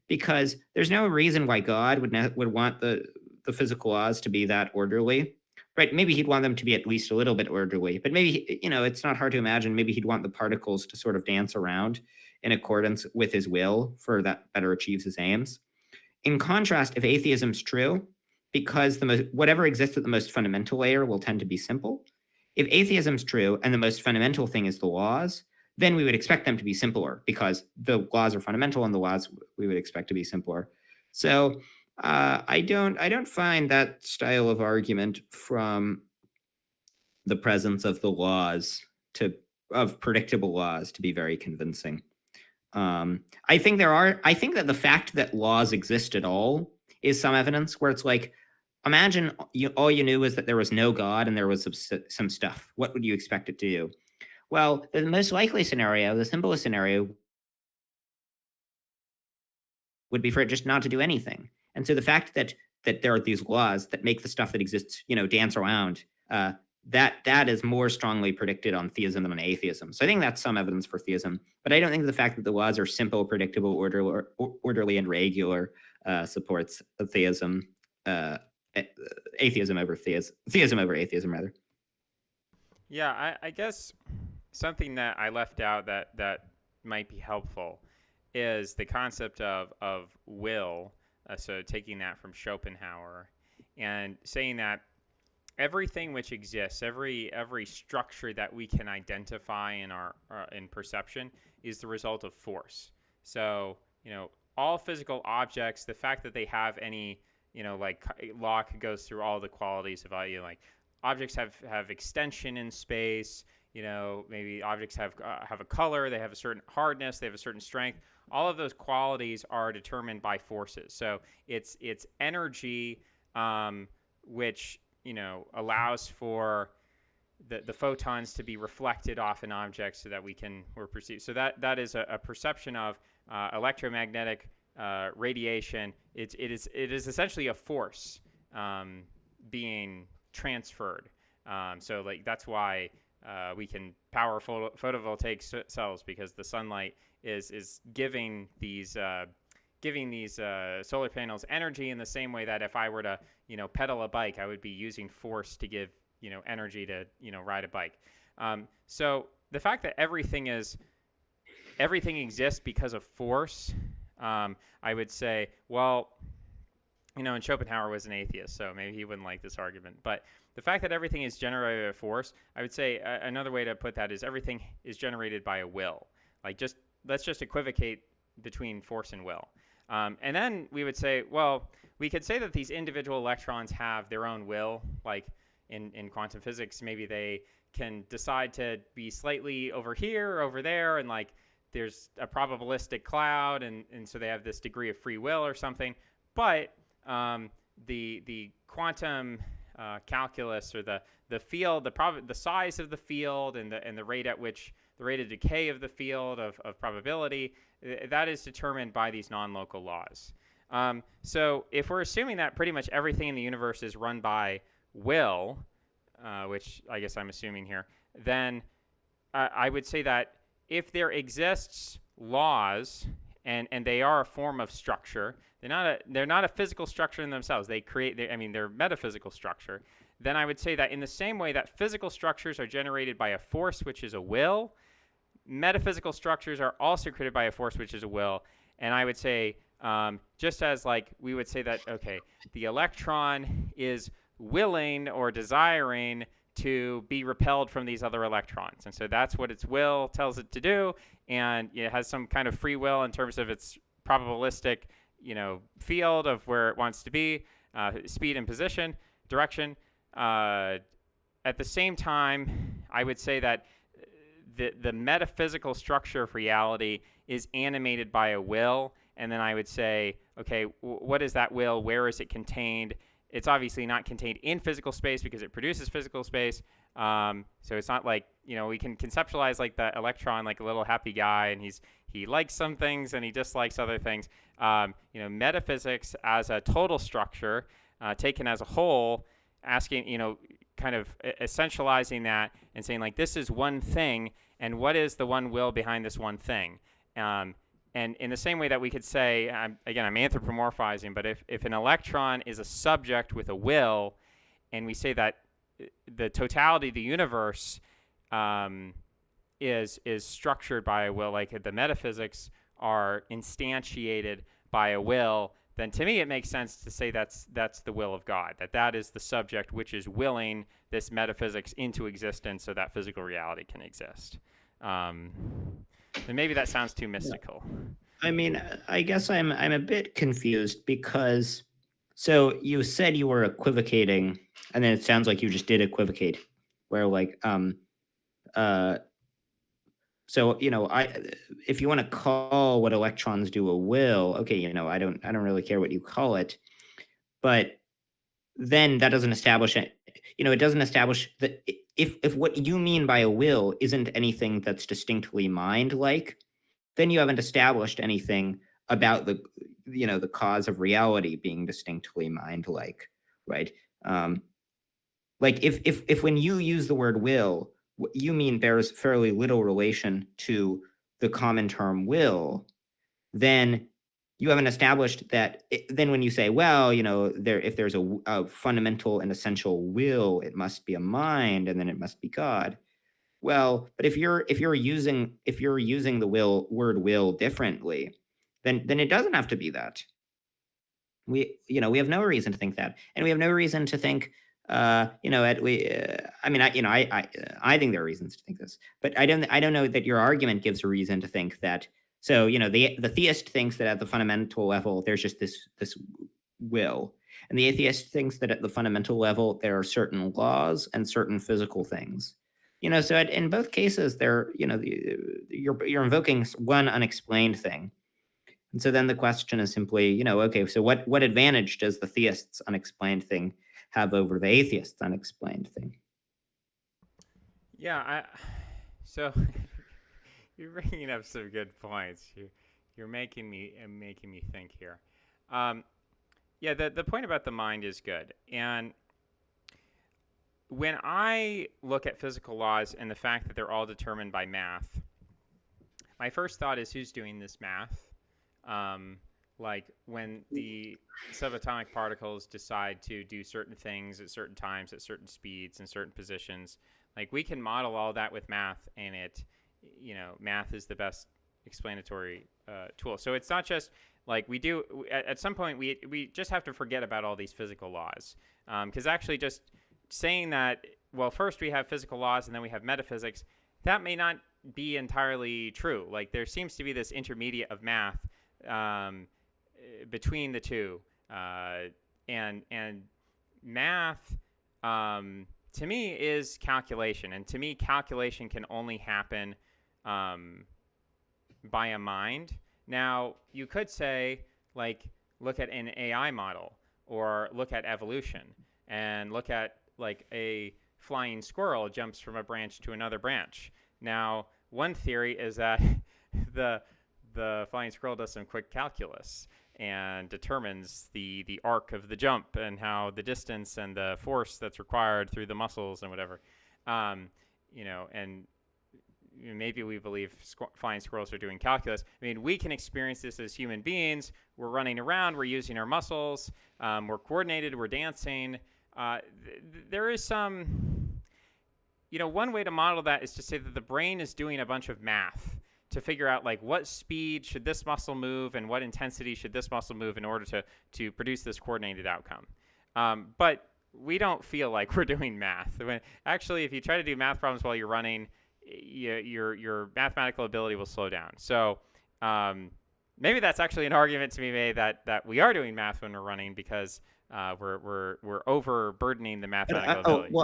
because there's no reason why God would want the physical laws to be that orderly. Right? Maybe he'd want them to be at least a little bit orderly, but maybe it's not hard to imagine. Maybe he'd want the particles to sort of dance around in accordance with his will, for that better achieves his aims. In contrast, if atheism's true, because whatever exists at the most fundamental layer will tend to be simple. If atheism's true and the most fundamental thing is the laws, then we would expect them to be simpler, because the laws are fundamental and the laws we would expect to be simpler. So I don't find that style of argument from the presence of the laws to of predictable laws to be very convincing. I think that the fact that laws exist at all is some evidence, where it's like, imagine all you knew was that there was no God and there was some stuff. What would you expect it to do? Well, the most likely scenario, the simplest scenario, would be for it just not to do anything. And so the fact that there are these laws that make the stuff that exists, dance around, that is more strongly predicted on theism than on atheism. So I think that's some evidence for theism. But I don't think the fact that the laws are simple, predictable, orderly, and regular supports theism. Atheism over theism over atheism, rather. Yeah, I guess something that I left out that might be helpful is the concept of will. So taking that from Schopenhauer and saying that everything which exists, every structure that we can identify in our in perception, is the result of force. So all physical objects, the fact that they have any, like Locke goes through all the qualities of like objects have extension in space. Maybe objects have a color, they have a certain hardness, they have a certain strength. All of those qualities are determined by forces. So it's energy, which allows for the photons to be reflected off an object so that we're perceived. So that is a perception of electromagnetic radiation. It is essentially a force being transferred. So like that's why we can power photovoltaic cells, because the sunlight is giving these giving these solar panels energy in the same way that if I were to, pedal a bike, I would be using force to give, energy to, ride a bike. So the fact that everything exists because of force, I would say, well, and Schopenhauer was an atheist, so maybe he wouldn't like this argument. But the fact that everything is generated by force, I would say another way to put that is everything is generated by a will. Like, let's just equivocate between force and will. And then we would say, well, we could say that these individual electrons have their own will. Like in quantum physics, maybe they can decide to be slightly over here or over there, and like there's a probabilistic cloud, and so they have this degree of free will or something. But the quantum calculus, or the field, the size of the field, and the rate at which the rate of decay of the field of probability, that is determined by these non-local laws. So if we're assuming that pretty much everything in the universe is run by will, which I guess I'm assuming here, then I would say that if there exists laws, and they are a form of structure, they're not a physical structure in themselves. They're metaphysical structure. Then I would say that in the same way that physical structures are generated by a force, which is a will, metaphysical structures are also created by a force, which is a will. And I would say, just as like we would say that, okay, the electron is willing or desiring to be repelled from these other electrons. And so that's what its will tells it to do. And it has some kind of free will in terms of its probabilistic, field of where it wants to be, speed and position, direction. At the same time, I would say that the metaphysical structure of reality is animated by a will. And then I would say, okay, what is that will? Where is it contained? It's obviously not contained in physical space because it produces physical space. So it's not like, we can conceptualize like the electron like a little happy guy, and he likes some things and he dislikes other things. Metaphysics as a total structure, taken as a whole, asking, kind of essentializing that and saying like, this is one thing, and what is the one will behind this one thing? And in the same way that we could say, again, I'm anthropomorphizing, but if an electron is a subject with a will, and we say that the totality of the universe is structured by a will, like the metaphysics are instantiated by a will, then to me it makes sense to say that's the will of God, that is the subject which is willing this metaphysics into existence so that physical reality can exist. And maybe that sounds too mystical. I mean, I guess I'm a bit confused because so you said you were equivocating, and then it sounds like you just did equivocate, where like so if you want to call what electrons do a will, okay, I don't really care what you call it, but then that doesn't establish it. It doesn't establish that if what you mean by a will isn't anything that's distinctly mind-like, then you haven't established anything about the cause of reality being distinctly mind-like, right? Like if when you use the word will, what you mean bears fairly little relation to the common term will, then you haven't established that. Then when you say, well, if there's a fundamental and essential will, it must be a mind, and then it must be God. Well, but if you're using the word will differently, then it doesn't have to be that. We have no reason to think that, and we have no reason to think I think there are reasons to think this, but I don't know that your argument gives a reason to think that. So the theist thinks that at the fundamental level there's just this will, and the atheist thinks that at the fundamental level there are certain laws and certain physical things. So in both cases, you're invoking one unexplained thing. And so then the question is simply, okay, so what advantage does the theist's unexplained thing have over the atheist's unexplained thing? Yeah, so you're bringing up some good points. You're making me think here. Yeah, the point about the mind is good. And when I look at physical laws and the fact that they're all determined by math, my first thought is, who's doing this math? like when the subatomic particles decide to do certain things at certain times, at certain speeds, and certain positions. Like we can model all that with math, and math is the best explanatory tool. So it's not just like we do at some point we just have to forget about all these physical laws, because actually just saying that, well, first we have physical laws and then we have metaphysics, that may not be entirely true. Like there seems to be this intermediate of math, um, between the two, and math, to me, is calculation, and to me calculation can only happen, um, by a mind. Now you could say, like, look at an AI model, or look at evolution, and look at like a flying squirrel jumps from a branch to another branch. Now one theory is that the the flying squirrel does some quick calculus and determines the arc of the jump and how the distance and the force that's required through the muscles and whatever. Um, and maybe we believe flying squirrels are doing calculus. I mean, we can experience this as human beings. We're running around. We're using our muscles. We're coordinated. We're dancing. There is some, one way to model that is to say that the brain is doing a bunch of math to figure out like what speed should this muscle move and what intensity should this muscle move in order to produce this coordinated outcome. But we don't feel like we're doing math. Actually, if you try to do math problems while you're running, your mathematical ability will slow down. So maybe that's actually an argument to be made that we are doing math when we're running, because we're overburdening the mathematical ability.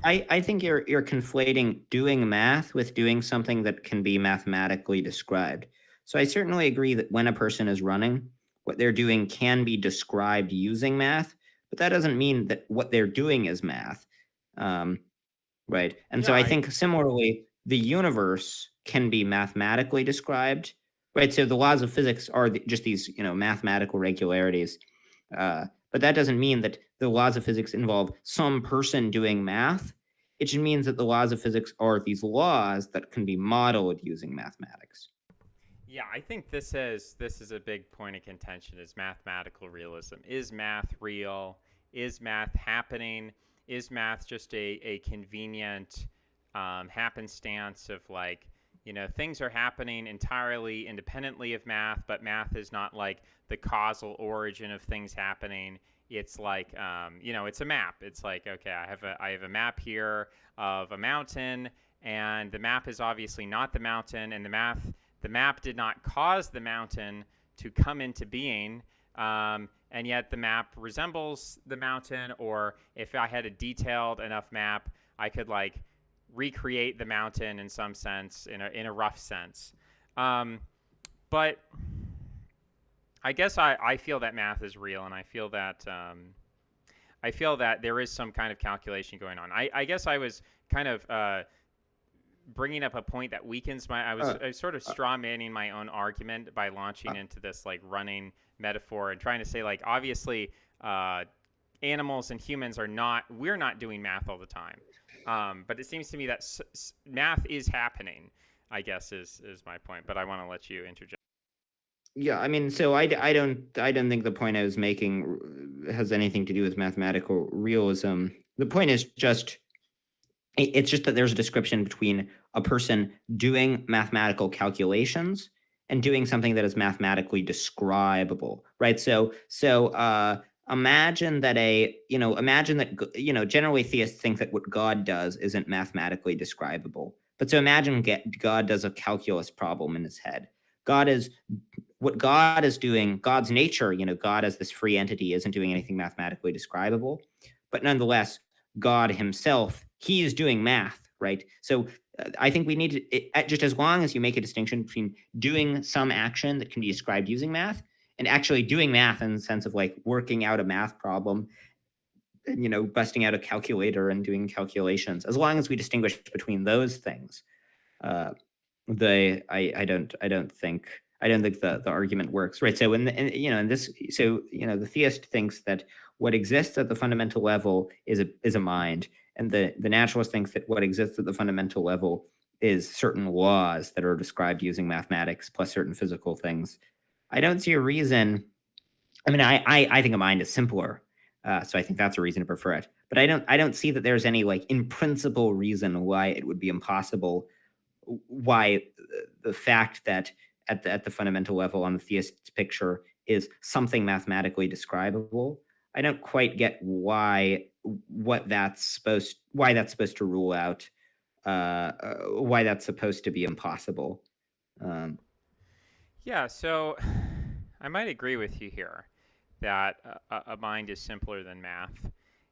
I think you're conflating doing math with doing something that can be mathematically described. So I certainly agree that when a person is running, what they're doing can be described using math, but that doesn't mean that what they're doing is math. Um, right. And Yeah, so I think similarly, the universe can be mathematically described. Right. So the laws of physics are just these, mathematical regularities. But that doesn't mean that the laws of physics involve some person doing math. It just means that the laws of physics are these laws that can be modeled using mathematics. Yeah, I think this is a big point of contention: is mathematical realism. Is math real? Is math happening? Is math just a convenient, happenstance of, like, things are happening entirely independently of math, but math is not like the causal origin of things happening. It's like, it's a map. It's like, okay, I have a map here of a mountain, and the map is obviously not the mountain, and the map did not cause the mountain to come into being, and yet the map resembles the mountain. Or if I had a detailed enough map, I could like recreate the mountain in some sense, in a rough sense. But I guess I feel that math is real, and I feel that there is some kind of calculation going on. I guess I was kind of bringing up a point that weakens I was sort of straw manning my own argument by launching into this like running metaphor and trying to say, like, obviously animals and humans we're not doing math all the time. But it seems to me that math is happening, I guess, is my point. But I want to let you interject. Yeah, I mean, so I don't think the point I was making has anything to do with mathematical realism. The point is just it's just that there's a description between a person doing mathematical calculations and doing something that is mathematically describable, right? So imagine that generally theists think that what God does isn't mathematically describable. But so imagine God does a calculus problem in his head. God is what God is doing, God's nature, God as this free entity isn't doing anything mathematically describable. But nonetheless, God himself, he is doing math, right? So I think we need to, just as long as you make a distinction between doing some action that can be described using math and actually doing math in the sense of like working out a math problem and, busting out a calculator and doing calculations, as long as we distinguish between those things, uh, I don't think the argument works, right? So in this, so the theist thinks that what exists at the fundamental level is a mind, and the naturalist thinks that what exists at the fundamental level is certain laws that are described using mathematics plus certain physical things. I don't see a reason. I mean, I think a mind is simpler, so I think that's a reason to prefer it. But I don't see that there's any like in principle reason why it would be impossible. Why the fact that at the fundamental level on the theist's picture is something mathematically describable. I don't quite get why that's supposed to rule out why that's supposed to be impossible. Um, Yeah, so I might agree with you here that a mind is simpler than math,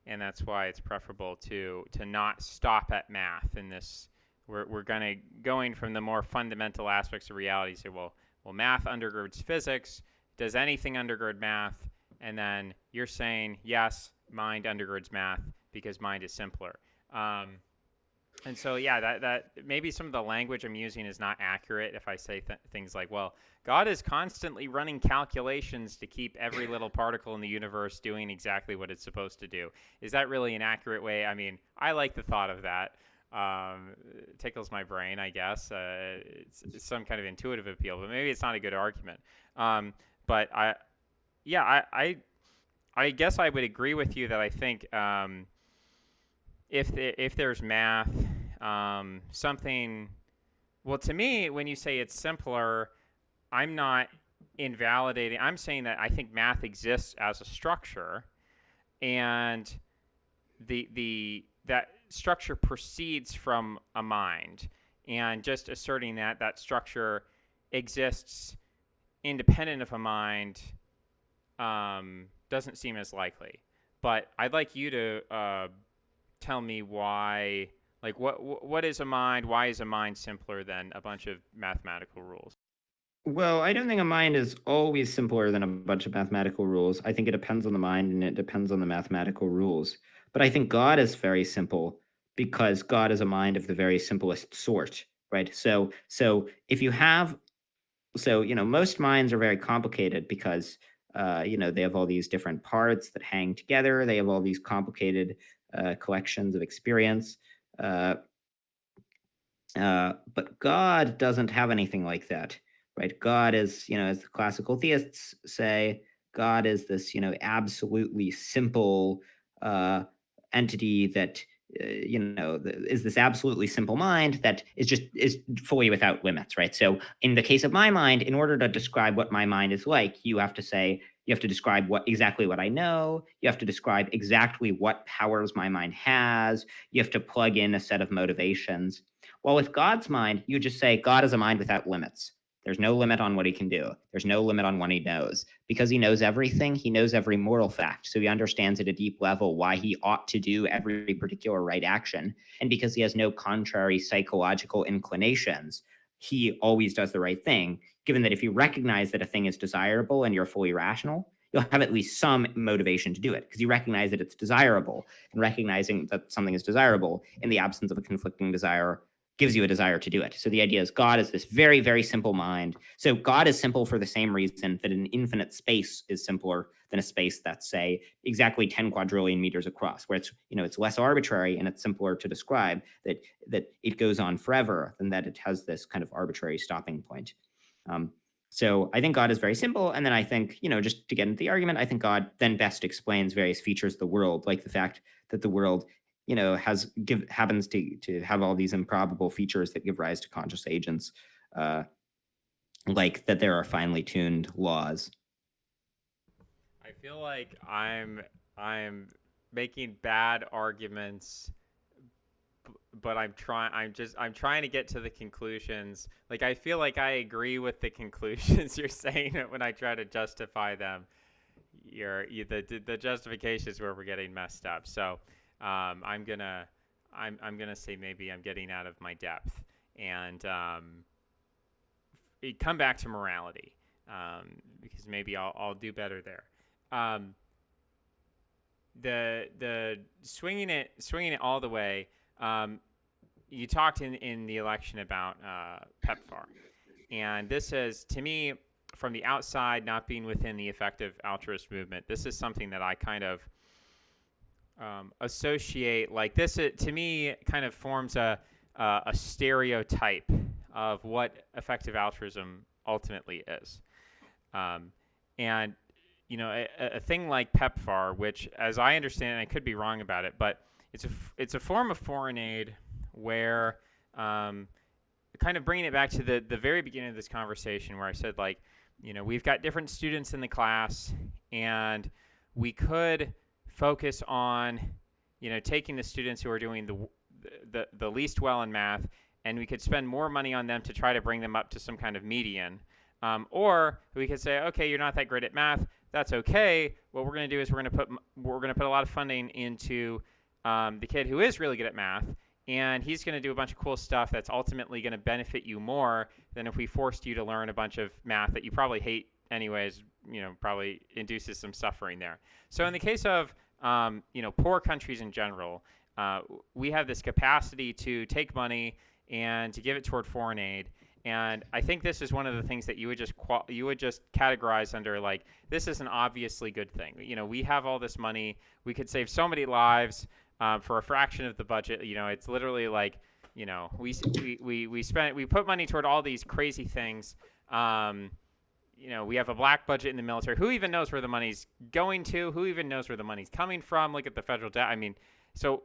and that's why it's preferable to not stop at math in this. We're going from the more fundamental aspects of reality. So, well, math undergirds physics. Does anything undergird math? And then you're saying yes, mind undergirds math because mind is simpler. Um, and so, yeah, that maybe some of the language I'm using is not accurate if I say things like, well, God is constantly running calculations to keep every little particle in the universe doing exactly what it's supposed to do. Is that really an accurate way? I mean, I like the thought of that. It tickles my brain, I guess. It's some kind of intuitive appeal, but maybe it's not a good argument. But yeah, I guess I would agree with you that I think if there's math, something. Well, to me, when you say it's simpler, I'm not invalidating. I'm saying that I think math exists as a structure, and the that structure proceeds from a mind, and just asserting that that structure exists independent of a mind doesn't seem as likely. But I'd like you to tell me why. Like, what is a mind? Why is a mind simpler than a bunch of mathematical rules? Well, I don't think a mind is always simpler than a bunch of mathematical rules. I think it depends on the mind and it depends on the mathematical rules. But I think God is very simple because God is a mind of the very simplest sort, right? So if you have most minds are very complicated because they have all these different parts that hang together. They have all these complicated collections of experience. Uh, but God doesn't have anything like that, right? God is, as the classical theists say, God is this, absolutely simple uh, entity that, is this absolutely simple mind that is fully without limits, right? So in the case of my mind, in order to describe what my mind is like, you have to describe exactly what I know. You have to describe exactly what powers my mind has. You have to plug in a set of motivations. Well, with God's mind, you just say God is a mind without limits. There's no limit on what he can do. There's no limit on what he knows. Because he knows everything, he knows every moral fact. So he understands at a deep level why he ought to do every particular right action. And because he has no contrary psychological inclinations, he always does the right thing. Given that if you recognize that a thing is desirable and you're fully rational, you'll have at least some motivation to do it because you recognize that it's desirable. And recognizing that something is desirable in the absence of a conflicting desire gives you a desire to do it. So the idea is God is this very, very simple mind. So God is simple for the same reason that an infinite space is simpler than a space that's, say, exactly 10 quadrillion meters across, where it's less arbitrary and it's simpler to describe that it goes on forever than that it has this kind of arbitrary stopping point. Um, so I think God is very simple. And then I think, just to get into the argument, I think God then best explains various features of the world, like the fact that the world happens to have all these improbable features that give rise to conscious agents, uh, like that there are finely tuned laws. I feel like I'm making bad arguments, but I'm trying to get to the conclusions. Like, I feel like I agree with the conclusions you're saying when I try to justify them. The justifications where we're getting messed up. So I'm gonna say maybe I'm getting out of my depth and come back to morality, because maybe I'll do better there. Um, the swinging it all the way. You talked in the election about PEPFAR, and this is, to me, from the outside, not being within the effective altruist movement. This is something that I kind of associate, like this. It, to me, kind of forms a stereotype of what effective altruism ultimately is. Um, and a thing like PEPFAR, which, as I understand, and I could be wrong about it, but it's a form of foreign aid where, kind of bringing it back to the very beginning of this conversation, where I said, like, we've got different students in the class, and we could focus on, taking the students who are doing the least well in math, and we could spend more money on them to try to bring them up to some kind of median. Or we could say, okay, you're not that great at math. That's okay. What we're going to do is we're going to put a lot of funding into the kid who is really good at math, and he's going to do a bunch of cool stuff that's ultimately going to benefit you more than if we forced you to learn a bunch of math that you probably hate anyways. Probably induces some suffering there. So in the case of poor countries in general, we have this capacity to take money and to give it toward foreign aid. And I think this is one of the things that you would just categorize under, like, this is an obviously good thing. We have all this money. We could save so many lives for a fraction of the budget. It's literally like, we put money toward all these crazy things. We have a black budget in the military. Who even knows where the money's going to? Who even knows where the money's coming from? Look at the federal debt. I mean, so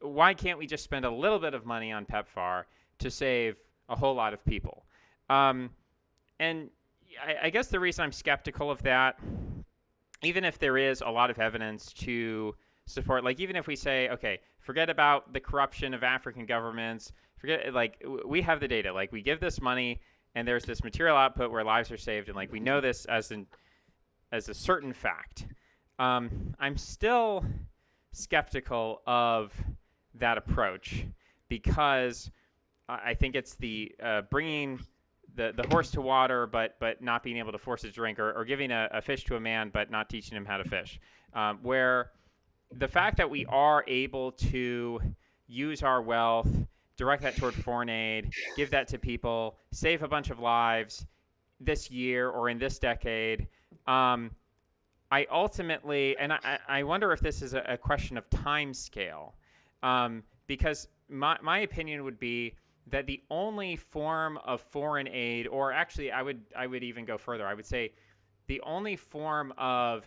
why can't we just spend a little bit of money on PEPFAR to save a whole lot of people? And I guess the reason I'm skeptical of that, even if there is a lot of evidence to support, like, even if we say, okay, forget about the corruption of African governments, we have the data, like, we give this money and there's this material output where lives are saved, and, like, we know this as a certain fact. I'm still skeptical of that approach, because I think it's the bringing the horse to water, but not being able to force it to drink, or giving a fish to a man, but not teaching him how to fish. Where the fact that we are able to use our wealth, direct that toward foreign aid, give that to people, save a bunch of lives this year or in this decade, I ultimately, and I wonder if this is a question of time scale, because my opinion would be that the only form of foreign aid, or actually I would even go further. I would say the only form of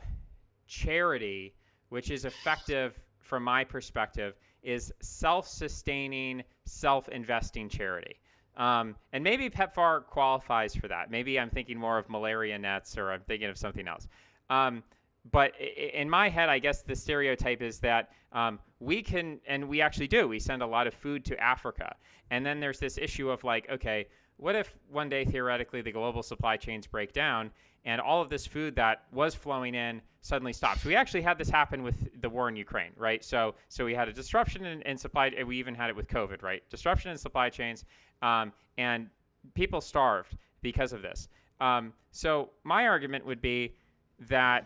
charity which is effective from my perspective is self-sustaining, self-investing charity. And maybe PEPFAR qualifies for that. Maybe I'm thinking more of malaria nets, or I'm thinking of something else. But in my head, I guess the stereotype is that we can, and we actually do, we send a lot of food to Africa. And then there's this issue of, like, okay, what if one day, theoretically, the global supply chains break down and all of this food that was flowing in suddenly stops? We actually had this happen with the war in Ukraine, right? So we had a disruption in supply, and we even had it with COVID, right? Disruption in supply chains, and people starved because of this. So my argument would be that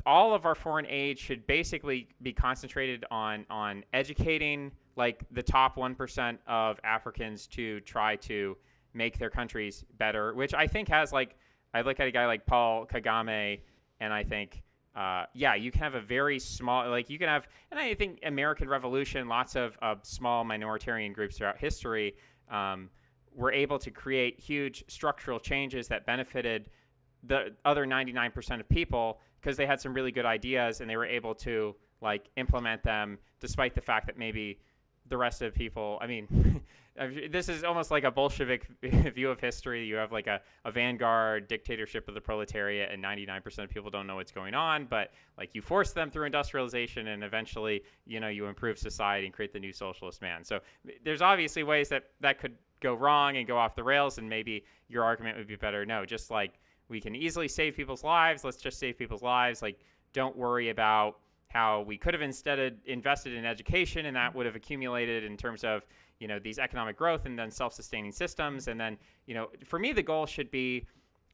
all of our foreign aid should basically be concentrated on educating, like, the top 1% of Africans to try to make their countries better, which I think has, like, I look at a guy like Paul Kagame, and I think, you can have a very small, like, you can have, and I think American Revolution, lots of small minoritarian groups throughout history were able to create huge structural changes that benefited the other 99% of people, because they had some really good ideas and they were able to, like, implement them despite the fact that maybe the rest of people, I mean, this is almost like a Bolshevik view of history. You have, like, a vanguard dictatorship of the proletariat, and 99% of people don't know what's going on, but, like, you force them through industrialization, and eventually, you improve society and create the new socialist man. So there's obviously ways that could go wrong and go off the rails, and maybe your argument would be better. No, just, like, we can easily save people's lives. Let's just save people's lives. Like, don't worry about how we could have instead invested in education, and that would have accumulated in terms of, these economic growth and then self-sustaining systems. And then, for me, the goal should be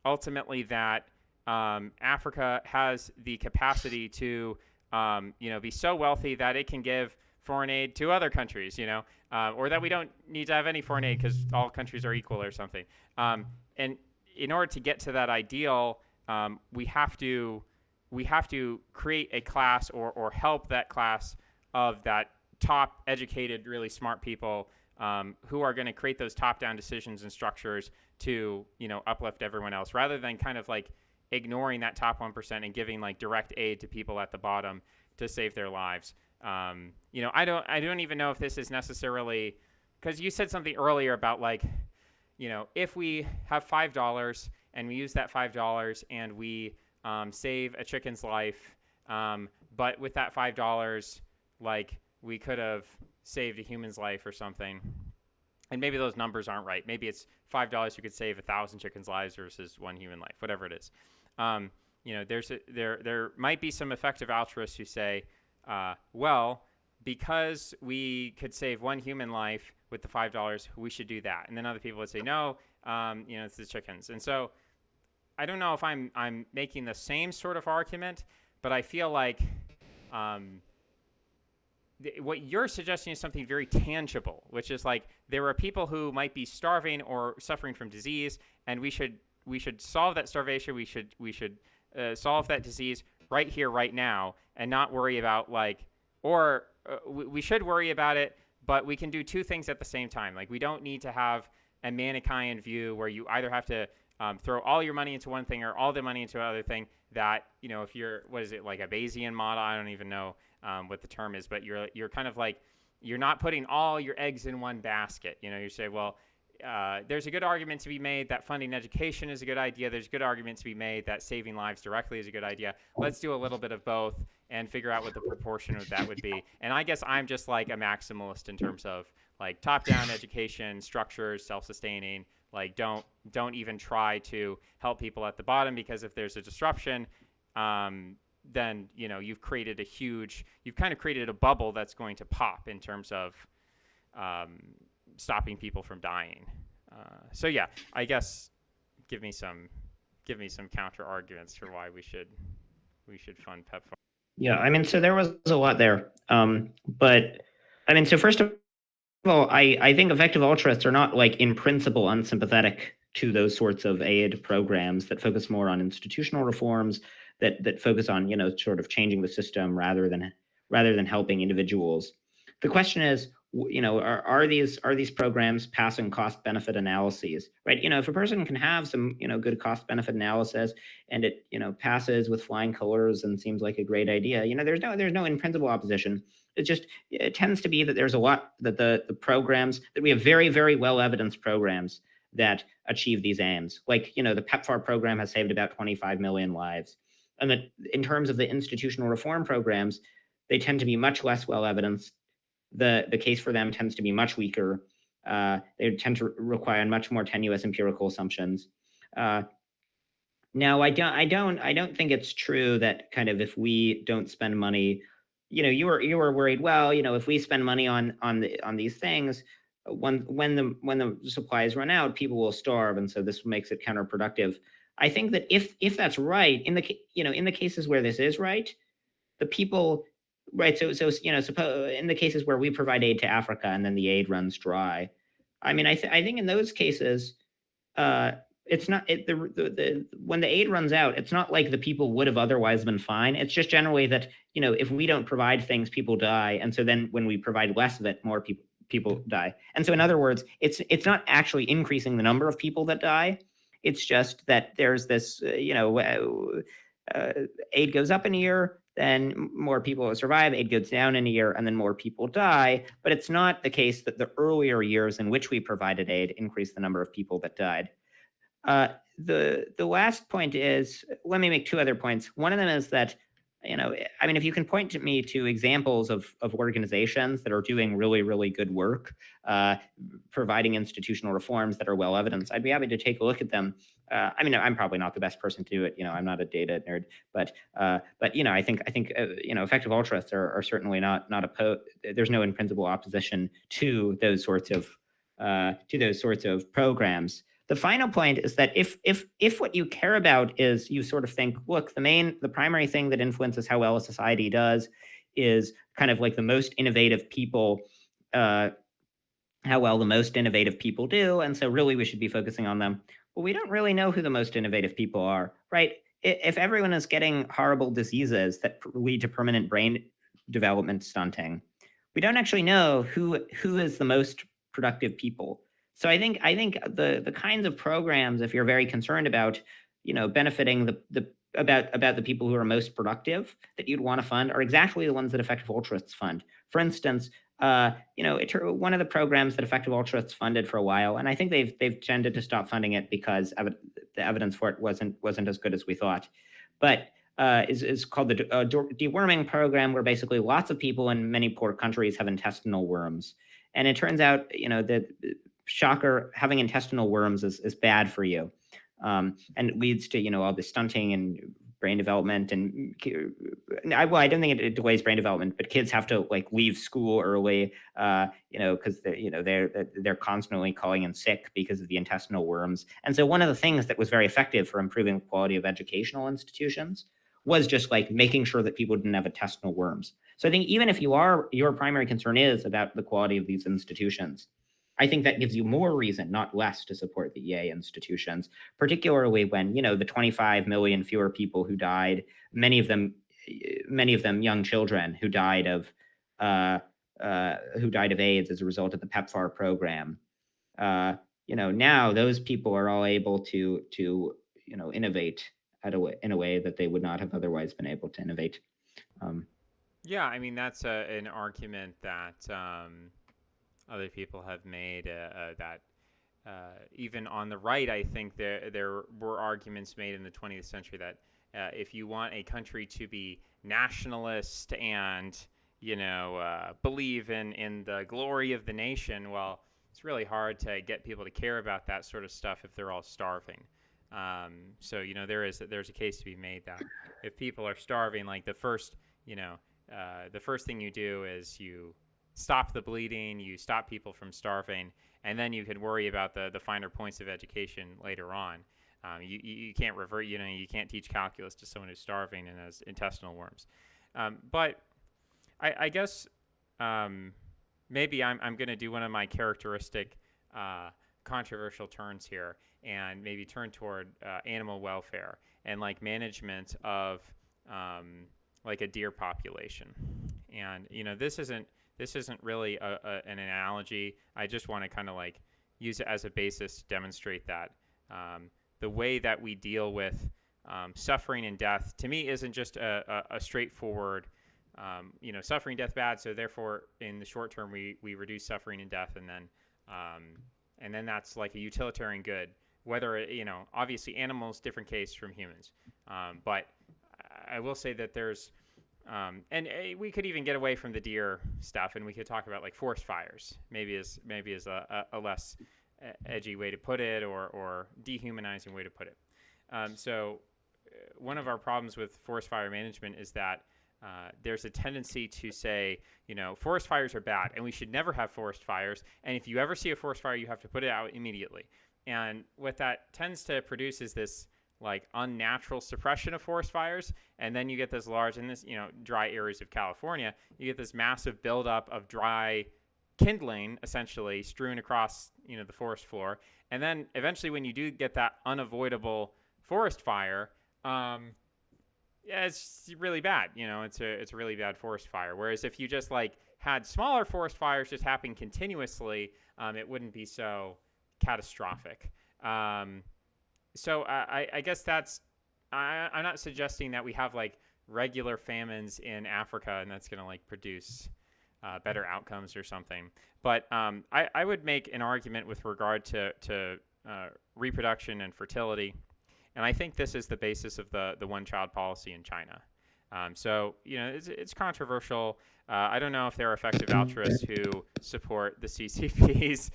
ultimately that Africa has the capacity to, be so wealthy that it can give foreign aid to other countries, or that we don't need to have any foreign aid because all countries are equal or something. And in order to get to that ideal, we have to create a class, or help that class of that top educated, really smart people who are going to create those top-down decisions and structures to, uplift everyone else, rather than kind of like ignoring that top 1% and giving like direct aid to people at the bottom to save their lives. I don't even know if this is necessarily, because you said something earlier about like, if we have $5 and we use that $5 and we save a chicken's life, but with that $5, like we could have saved a human's life or something. And maybe those numbers aren't right. Maybe it's $5 you could save 1,000 chickens' lives versus one human life, whatever it is. There might be some effective altruists who say, well, because we could save one human life with the $5, we should do that. And then other people would say, no, it's the chickens. And so I don't know if I'm making the same sort of argument, but I feel like what you're suggesting is something very tangible, which is like there are people who might be starving or suffering from disease, and we should solve that starvation. We should solve that disease right here, right now, and not worry about we should worry about it, but we can do two things at the same time. Like we don't need to have a Manichaean view where you either have to throw all your money into one thing or all the money into another thing. That if you're like a Bayesian model, I don't even know what the term is, but you're kind of like you're not putting all your eggs in one basket. You say, well, there's a good argument to be made that funding education is a good idea. There's a good argument to be made that saving lives directly is a good idea. Let's do a little bit of both and figure out what the proportion of that would be. And I guess I'm just like a maximalist in terms of like top-down education, structures, self-sustaining. Like don't even try to help people at the bottom, because if there's a disruption, then you've created a bubble that's going to pop in terms of stopping people from dying. So yeah, I guess give me some counter arguments for why we should fund PEPFAR. Yeah, I mean, so there was a lot there, but I mean, so first of all, I think effective altruists are not like in principle unsympathetic to those sorts of aid programs that focus more on institutional reforms, that focus on sort of changing the system rather than helping individuals. The question is, are these programs passing cost benefit analyses, right? If a person can have some good cost benefit analysis and it passes with flying colors and seems like a great idea, there's no in principle opposition. It tends to be that there's a lot that the programs that we have very, very well evidenced programs that achieve these aims. Like the PEPFAR program has saved about 25 million lives, and that in terms of the institutional reform programs, they tend to be much less well evidenced. The case for them tends to be much weaker. They tend to require much more tenuous empirical assumptions. Now, I don't think it's true that kind of if we don't spend money, you were worried. Well, if we spend money on these things, when the supplies run out, people will starve, and so this makes it counterproductive. I think that if that's right, in the cases where this is right, the people. Right. So suppose in the cases where we provide aid to Africa and then the aid runs dry, I mean, I think in those cases, it's not when the aid runs out, it's not like the people would have otherwise been fine. It's just generally that if we don't provide things, people die, and so then when we provide less of it, more people die. And so in other words, it's not actually increasing the number of people that die. It's just that there's this aid goes up in a year, then more people survive. Aid goes down in a year, and then more people die. But it's not the case that the earlier years in which we provided aid increased the number of people that died. The last point is, let me make two other points. One of them is that, I mean, if you can point to me to examples of organizations that are doing really, really good work, providing institutional reforms that are well evidenced, I'd be happy to take a look at them. I mean, I'm probably not the best person to do it. I'm not a data nerd, but I think effective altruists are certainly not opposed. There's no in principle opposition to those sorts of programs. The final point is that if what you care about is, you sort of think, look, the primary thing that influences how well a society does is kind of like the most innovative people, how well the most innovative people do, and so really we should be focusing on them. Well, we don't really know who the most innovative people are, right? If everyone is getting horrible diseases that lead to permanent brain development stunting, we don't actually know who is the most productive people. So I think the kinds of programs, if you're very concerned about, benefiting the about the people who are most productive that you'd want to fund, are exactly the ones that effective altruists fund. For instance, one of the programs that effective altruists funded for a while, and I think they've tended to stop funding it because the evidence for it wasn't as good as we thought, but is called the deworming program, where basically lots of people in many poor countries have intestinal worms, and it turns out, that, shocker, having intestinal worms is bad for you, and it leads to, all the stunting and brain development, and I don't think it delays brain development, but kids have to like leave school early, because they're constantly calling in sick because of the intestinal worms. And so one of the things that was very effective for improving the quality of educational institutions was just like making sure that people didn't have intestinal worms. So I think even if your primary concern is about the quality of these institutions, I think that gives you more reason, not less, to support the EA institutions, particularly when, the 25 million fewer people who died, many of them, young children uh, who died of AIDS as a result of the PEPFAR program. Now those people are all able to innovate in a way that they would not have otherwise been able to innovate. Um, Yeah, I mean that's an argument that other people have made that even on the right, I think there were arguments made in the 20th century that if you want a country to be nationalist and believe in the glory of the nation, well, it's really hard to get people to care about that sort of stuff if they're all starving. So there's a case to be made that if people are starving, like the first thing you do is you stop the bleeding, you stop people from starving, and then you can worry about the finer points of education later on. You can't revert, you can't teach calculus to someone who's starving and has intestinal worms. But I guess maybe I'm going to do one of my characteristic controversial turns here and maybe turn toward animal welfare and like management of like a deer population. And this isn't really an analogy. I just want to kind of like use it as a basis to demonstrate that the way that we deal with suffering and death, to me, isn't just a straightforward, suffering, death, bad. So therefore, in the short term, we reduce suffering and death, and then that's like a utilitarian good. Whether obviously animals, different case from humans, but I will say that there's and we could even get away from the deer stuff, and we could talk about like forest fires. Maybe is a less edgy way to put it, or dehumanizing way to put it. So one of our problems with forest fire management is that there's a tendency to say, forest fires are bad, and we should never have forest fires. And if you ever see a forest fire, you have to put it out immediately. And what that tends to produce is this like unnatural suppression of forest fires, and then you get this large, in this dry areas of California, you get this massive buildup of dry kindling essentially strewn across the forest floor, and then eventually when you do get that unavoidable forest fire, yeah, it's really bad. It's a really bad forest fire. Whereas if you just like had smaller forest fires just happening continuously, it wouldn't be so catastrophic. So I guess I'm not suggesting that we have like regular famines in Africa and that's going to like produce better outcomes or something. But I would make an argument with regard to reproduction and fertility. And I think this is the basis of the one-child policy in China. So, it's controversial. I don't know if there are effective altruists who support the CCP's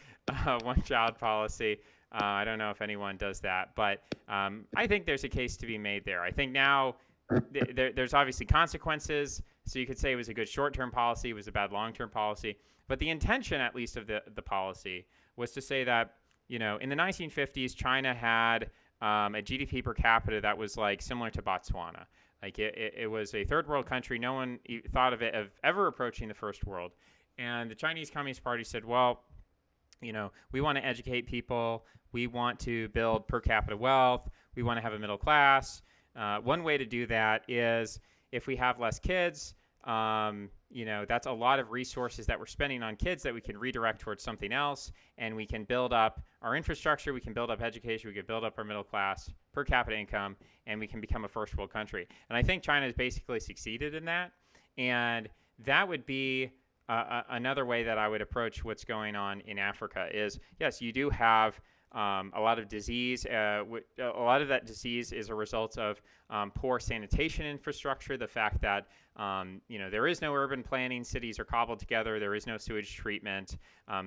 one-child policy. I don't know if anyone does that, but I think there's a case to be made there. I think now there's obviously consequences. So you could say it was a good short-term policy, it was a bad long-term policy. But the intention, at least, of the policy was to say that, in the 1950s, China had a GDP per capita that was like similar to Botswana. Like it was a third world country. No one thought of it of ever approaching the first world. And the Chinese Communist Party said, well, we want to educate people. We want to build per capita wealth. We want to have a middle class. One way to do that is if we have less kids, that's a lot of resources that we're spending on kids that we can redirect towards something else, and we can build up our infrastructure, we can build up education, we can build up our middle class per capita income, and we can become a first world country. And I think China has basically succeeded in that, and that would be another way that I would approach what's going on in Africa. Is yes, you do have a lot of disease. A lot of that disease is a result of poor sanitation infrastructure. The fact that there is no urban planning, cities are cobbled together. There is no sewage treatment.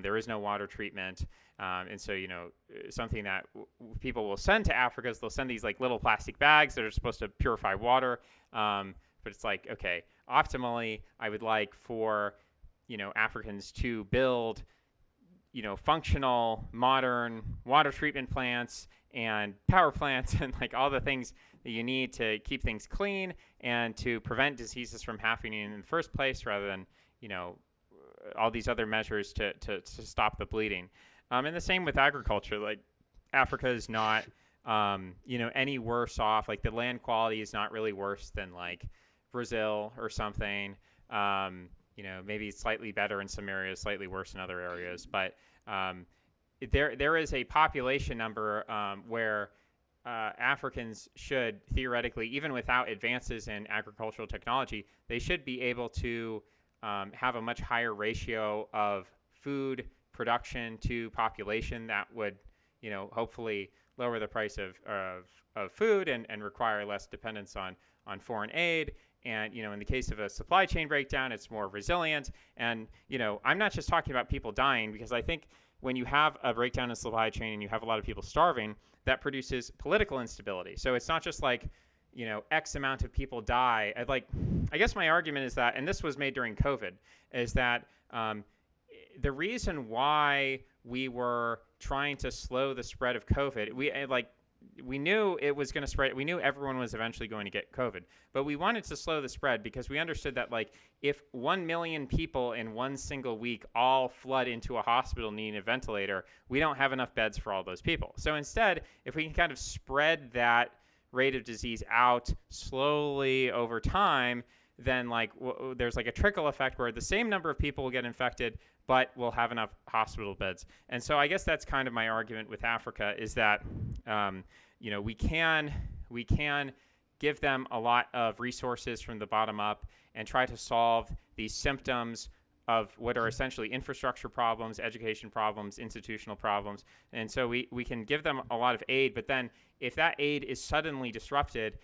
There is no water treatment. And so, something that people will send to Africa is they'll send these like little plastic bags that are supposed to purify water. But it's like, okay, optimally, I would like for Africans to build functional modern water treatment plants and power plants and like all the things that you need to keep things clean and to prevent diseases from happening in the first place, rather than all these other measures to stop the bleeding. And the same with agriculture. Like Africa is not any worse off. Like the land quality is not really worse than like Brazil or something. Maybe slightly better in some areas, slightly worse in other areas. But there is a population number where Africans should theoretically, even without advances in agricultural technology, they should be able to have a much higher ratio of food production to population that would, hopefully lower the price of food and require less dependence on foreign aid. And, in the case of a supply chain breakdown, it's more resilient. And, I'm not just talking about people dying, because I think when you have a breakdown in supply chain and you have a lot of people starving, that produces political instability. So it's not just like, X amount of people die. I guess my argument is that, and this was made during COVID, is that the reason why we were trying to slow the spread of COVID, we knew it was going to spread. We knew everyone was eventually going to get COVID, but we wanted to slow the spread because we understood that if 1 million people in one single week all flood into a hospital needing a ventilator, we don't have enough beds for all those people. So instead, if we can kind of spread that rate of disease out slowly over time, then there's a trickle effect where the same number of people will get infected, but we'll have enough hospital beds. And so I guess that's kind of my argument with Africa, is that we can give them a lot of resources from the bottom up and try to solve these symptoms of what are essentially infrastructure problems, education problems, institutional problems. And so we can give them a lot of aid, but then if that aid is suddenly disrupted,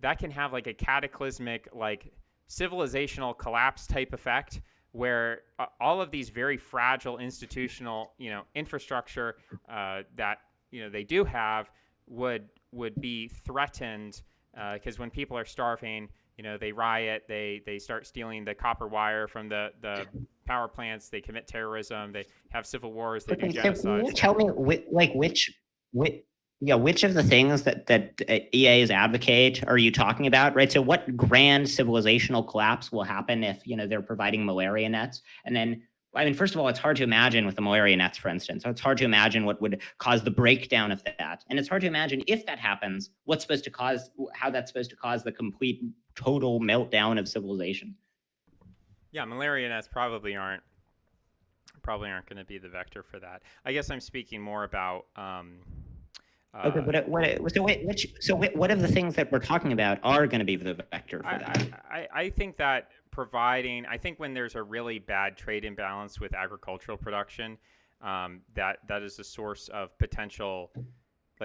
that can have a cataclysmic, civilizational collapse type effect, where all of these very fragile institutional, infrastructure that they do have would be threatened, because when people are starving, they riot, they start stealing the copper wire from the power plants, they commit terrorism, they have civil wars, they do Can you genocides. tell me which yeah, which of the things that EAs advocate are you talking about, right? So what grand civilizational collapse will happen if, they're providing malaria nets? And then, I mean, first of all, it's hard to imagine with the malaria nets, for instance. So it's hard to imagine what would cause the breakdown of that. And it's hard to imagine, if that happens, how that's supposed to cause the complete total meltdown of civilization. Yeah, malaria nets probably aren't going to be the vector for that. I guess I'm speaking more about Okay, but what of the things that we're talking about are going to be the vector for that? I think that I think when there's a really bad trade imbalance with agricultural production, that is a source of potential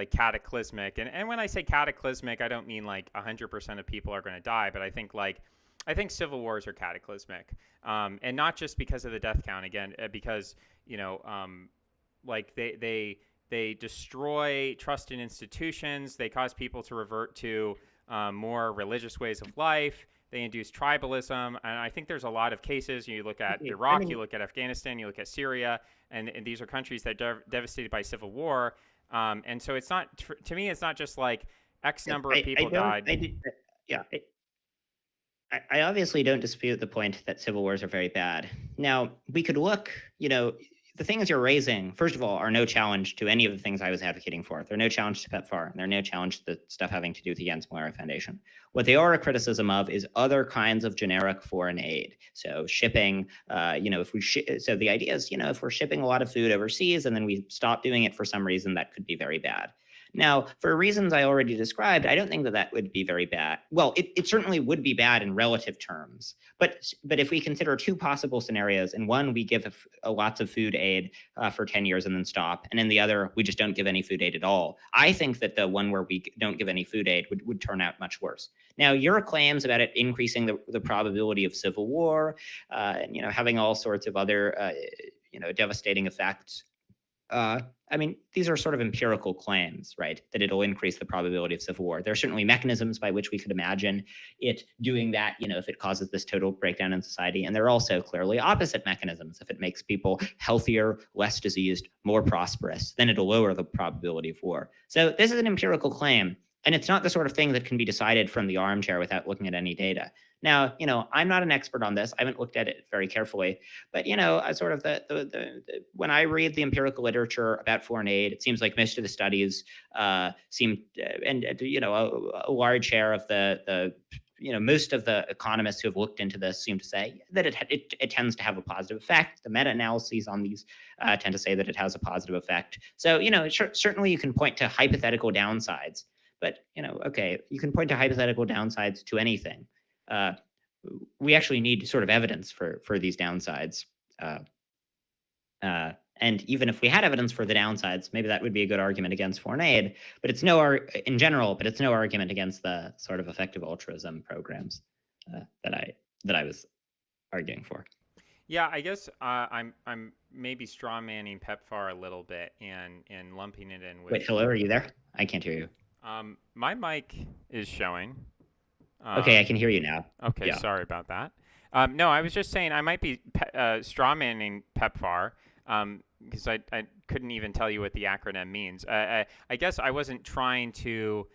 cataclysmic. And when I say cataclysmic, I don't mean 100% of people are going to die, but I think civil wars are cataclysmic, and not just because of the death count. Again, because they destroy trust in institutions. They cause people to revert to more religious ways of life. They induce tribalism. And I think there's a lot of cases. You look at Iraq, you look at Afghanistan, you look at Syria, and these are countries that are devastated by civil war. And so it's not, to me, it's not just X number of people died. Yeah. I obviously don't dispute the point that civil wars are very bad. Now, we could look, the things you're raising, first of all, are no challenge to any of the things I was advocating for. They're no challenge to PEPFAR. They're no challenge to the stuff having to do with the Jens Malaria Foundation. What they are a criticism of is other kinds of generic foreign aid. So shipping, if we so the idea is, if we're shipping a lot of food overseas and then we stop doing it for some reason, that could be very bad. Now, for reasons I already described, I don't think that that would be very bad. Well, it certainly would be bad in relative terms. But if we consider two possible scenarios, in one, we give lots of food aid for 10 years and then stop, and in the other, we just don't give any food aid at all. I think that the one where we don't give any food aid would turn out much worse. Now, your claims about it increasing the probability of civil war, and having all sorts of other devastating effects. These are sort of empirical claims, right? That it'll increase the probability of civil war. There are certainly mechanisms by which we could imagine it doing that, if it causes this total breakdown in society. And there are also clearly opposite mechanisms. If it makes people healthier, less diseased, more prosperous, then it'll lower the probability of war. So this is an empirical claim. And it's not the sort of thing that can be decided from the armchair without looking at any data. Now, I'm not an expert on this. I haven't looked at it very carefully, but I sort of when I read the empirical literature about foreign aid, it seems like most of the studies seem, and a large share of the most of the economists who have looked into this seem to say that it tends to have a positive effect. The meta-analyses on these tend to say that it has a positive effect. So, certainly you can point to hypothetical downsides. But, okay, you can point to hypothetical downsides to anything. We actually need sort of evidence for these downsides. And even if we had evidence for the downsides, maybe that would be a good argument against foreign aid. But it's no argument against the sort of effective altruism programs that I was arguing for. Yeah, I guess I'm maybe straw manning PEPFAR a little bit and lumping it in with. Wait, hello, are you there? I can't hear you. My mic is showing. Okay, I can hear you now. Okay, yeah. Sorry about that. No, I was just saying I might be straw manning PEPFAR because I couldn't even tell you what the acronym means. I guess I wasn't trying to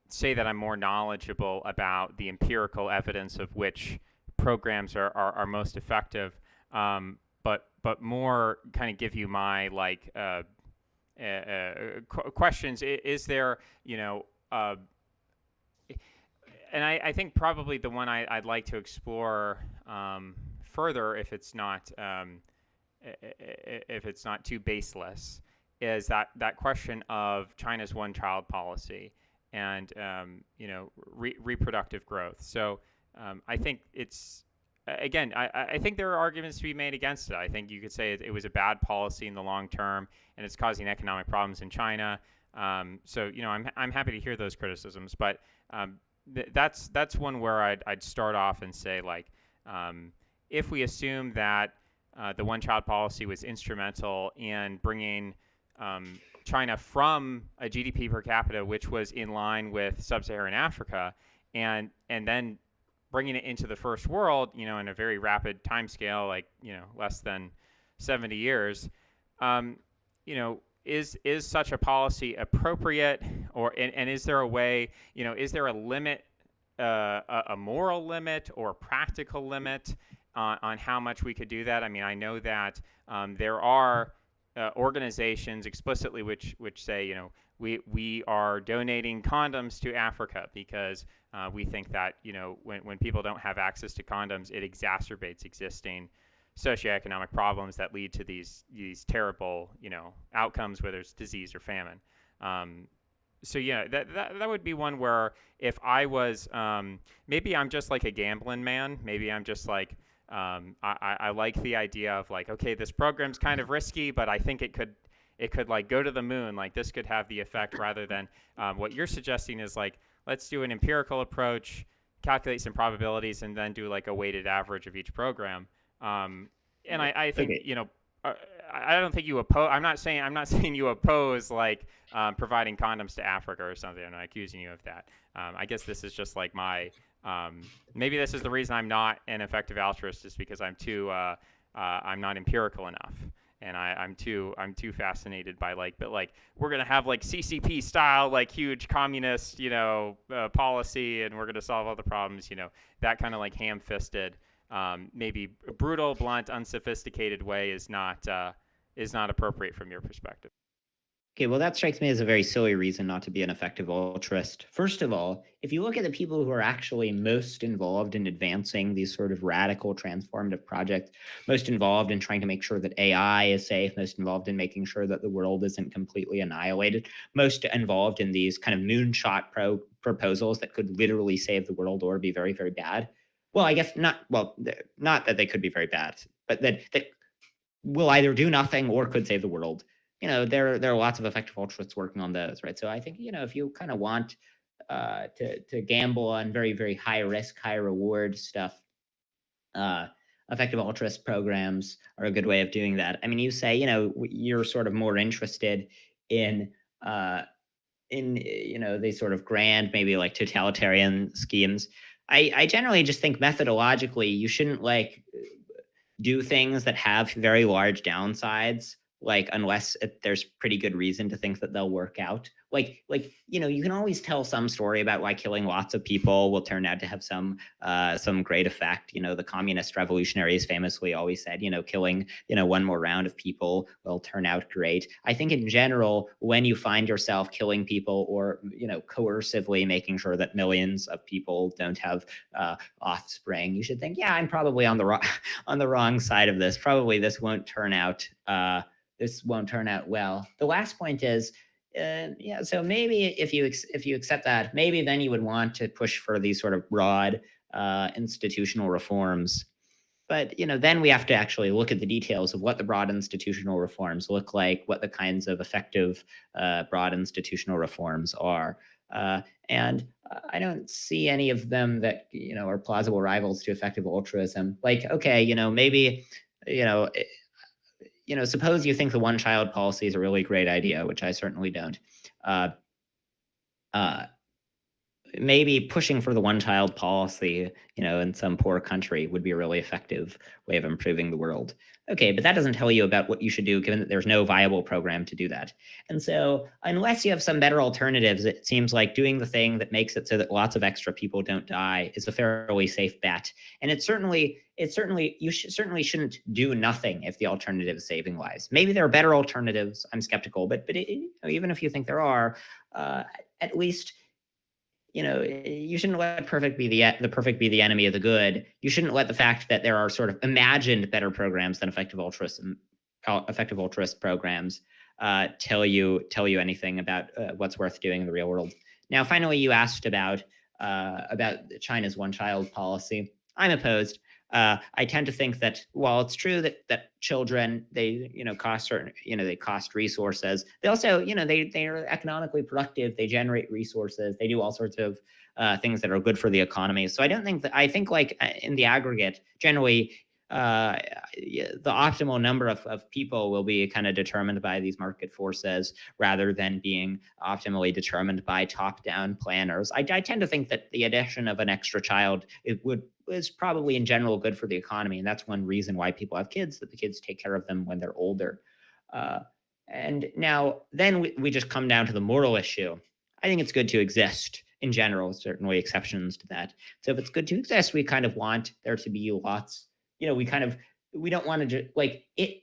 say that I'm more knowledgeable about the empirical evidence of which programs are most effective, but more kind of give you my questions. Is there, and I think probably the one I'd like to explore further, if it's not too baseless, is that question of China's one-child policy and reproductive growth. So I think it's. Again, I think there are arguments to be made against it. I think you could say it was a bad policy in the long term, and it's causing economic problems in China. So I'm happy to hear those criticisms, but that's one where I'd start off and say if we assume that the one-child policy was instrumental in bringing China from a GDP per capita which was in line with sub-Saharan Africa, and then bringing it into the first world, in a very rapid time scale, less than 70 years, is such a policy appropriate, and is there a way, is there a limit, a moral limit or practical limit on how much we could do that? I mean, I know that there are organizations explicitly which say, we are donating condoms to Africa because we think that when people don't have access to condoms, it exacerbates existing socioeconomic problems that lead to these terrible outcomes, whether it's disease or famine. So yeah, that would be one where if I was maybe I'm just like a gambling man, maybe I'm just like I like the idea of okay, this program's kind of risky, but I think it could go to the moon. This could have the effect, rather than what you're suggesting is let's do an empirical approach, calculate some probabilities, and then do a weighted average of each program. And I think I don't think you oppose. I'm not saying you oppose providing condoms to Africa or something. I'm not accusing you of that. I guess this is just my. Maybe this is the reason I'm not an effective altruist, is because I'm I'm not empirical enough. And I'm too fascinated by we're gonna have CCP style huge communist policy, and we're gonna solve all the problems, that kind of ham-fisted maybe brutal, blunt, unsophisticated way is not appropriate from your perspective. Okay, well, that strikes me as a very silly reason not to be an effective altruist. First of all, if you look at the people who are actually most involved in advancing these sort of radical transformative projects, most involved in trying to make sure that AI is safe, most involved in making sure that the world isn't completely annihilated, most involved in these kind of moonshot proposals that could literally save the world or be very, very bad. Well, I guess not. Well, not that they could be very bad, but that will either do nothing or could save the world. There are lots of effective altruists working on those, right? So I think if you kind of want to gamble on very very high risk, high reward stuff, uh, effective altruist programs are a good way of doing that. I mean, you say you're sort of more interested in uh, these sort of grand, maybe like totalitarian schemes. I generally just think methodologically you shouldn't do things that have very large downsides, like unless there's pretty good reason to think that they'll work out. You can always tell some story about why killing lots of people will turn out to have some great effect. The communist revolutionaries famously always said, killing one more round of people will turn out great. I think in general, when you find yourself killing people or coercively making sure that millions of people don't have offspring, you should think, yeah, I'm probably on the wrong side of this. Probably this won't turn out well. The last point is, yeah. So maybe if you accept that, maybe then you would want to push for these sort of broad institutional reforms. But then we have to actually look at the details of what the broad institutional reforms look like, what the kinds of effective broad institutional reforms are. And I don't see any of them that are plausible rivals to effective altruism. Like, okay, maybe you know suppose you think the one child policy is a really great idea, which I certainly don't. Uh, uh, Maybe pushing for the one child policy, in some poor country would be a really effective way of improving the world. Okay, but that doesn't tell you about what you should do, given that there's no viable program to do that. And so, unless you have some better alternatives, it seems like doing the thing that makes it so that lots of extra people don't die is a fairly safe bet. And certainly shouldn't do nothing if the alternative is saving lives. Maybe there are better alternatives. I'm skeptical, but even if you think there are, uh, at least you shouldn't let the perfect be the enemy of the good. You shouldn't let the fact that there are sort of imagined better programs than effective altruist programs tell you anything about what's worth doing in the real world. Now, finally, you asked about China's one child policy. I'm opposed. I tend to think that while it's true that children they cost resources, they also they are economically productive. They generate resources. They do all sorts of things that are good for the economy. So I think like in the aggregate, generally. The optimal number of people will be kind of determined by these market forces rather than being optimally determined by top-down planners. I tend to think that the addition of an extra child is probably in general good for the economy, and that's one reason why people have kids, that the kids take care of them when they're older. Uh, and now then we just come down to the moral issue. I think it's good to exist in general, certainly exceptions to that. So if it's good to exist, we kind of want there to be lots. We don't want to just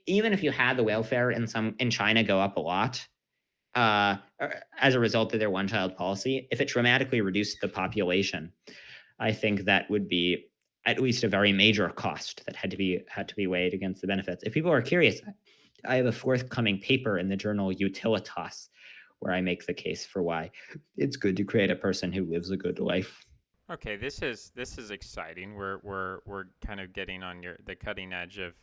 even if you had the welfare in China go up a lot, as a result of their one child policy, if it dramatically reduced the population, I think that would be at least a very major cost that had to be weighed against the benefits. If people are curious, I have a forthcoming paper in the journal Utilitas where I make the case for why it's good to create a person who lives a good life. Okay, this is exciting. We're kind of getting on the cutting edge of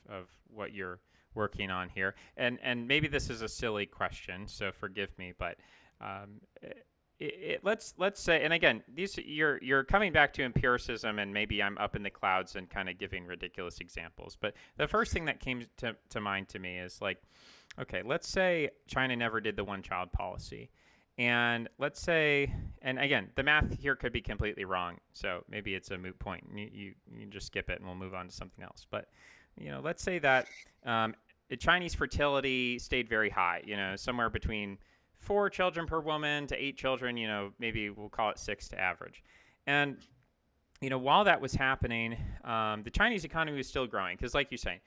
what you're working on here. And maybe this is a silly question, so forgive me, but um, let's say, and again, these you're coming back to empiricism, and maybe I'm up in the clouds and kind of giving ridiculous examples. But the first thing that came to mind to me is like, okay, let's say China never did the one child policy. And let's say, and again, the math here could be completely wrong, so maybe it's a moot point. You just skip it, and we'll move on to something else. But let's say that the Chinese fertility stayed very high. Somewhere between 4 children per woman to 8 children. Maybe we'll call it 6 to average. And while that was happening, the Chinese economy was still growing because, like you're saying,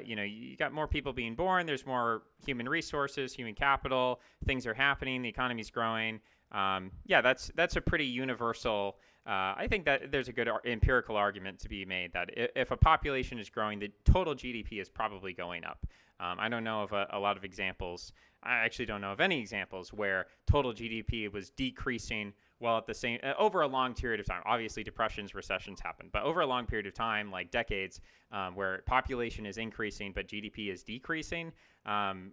you got more people being born. There's more human resources, human capital. Things are happening. The economy's growing. Yeah, that's a pretty universal. I think that there's a good empirical argument to be made that if a population is growing, the total GDP is probably going up. I don't know of a lot of examples. I actually don't know of any examples where total GDP was decreasing while at the same over a long period of time. Obviously, depressions, recessions happen, but over a long period of time, like decades, where population is increasing but GDP is decreasing,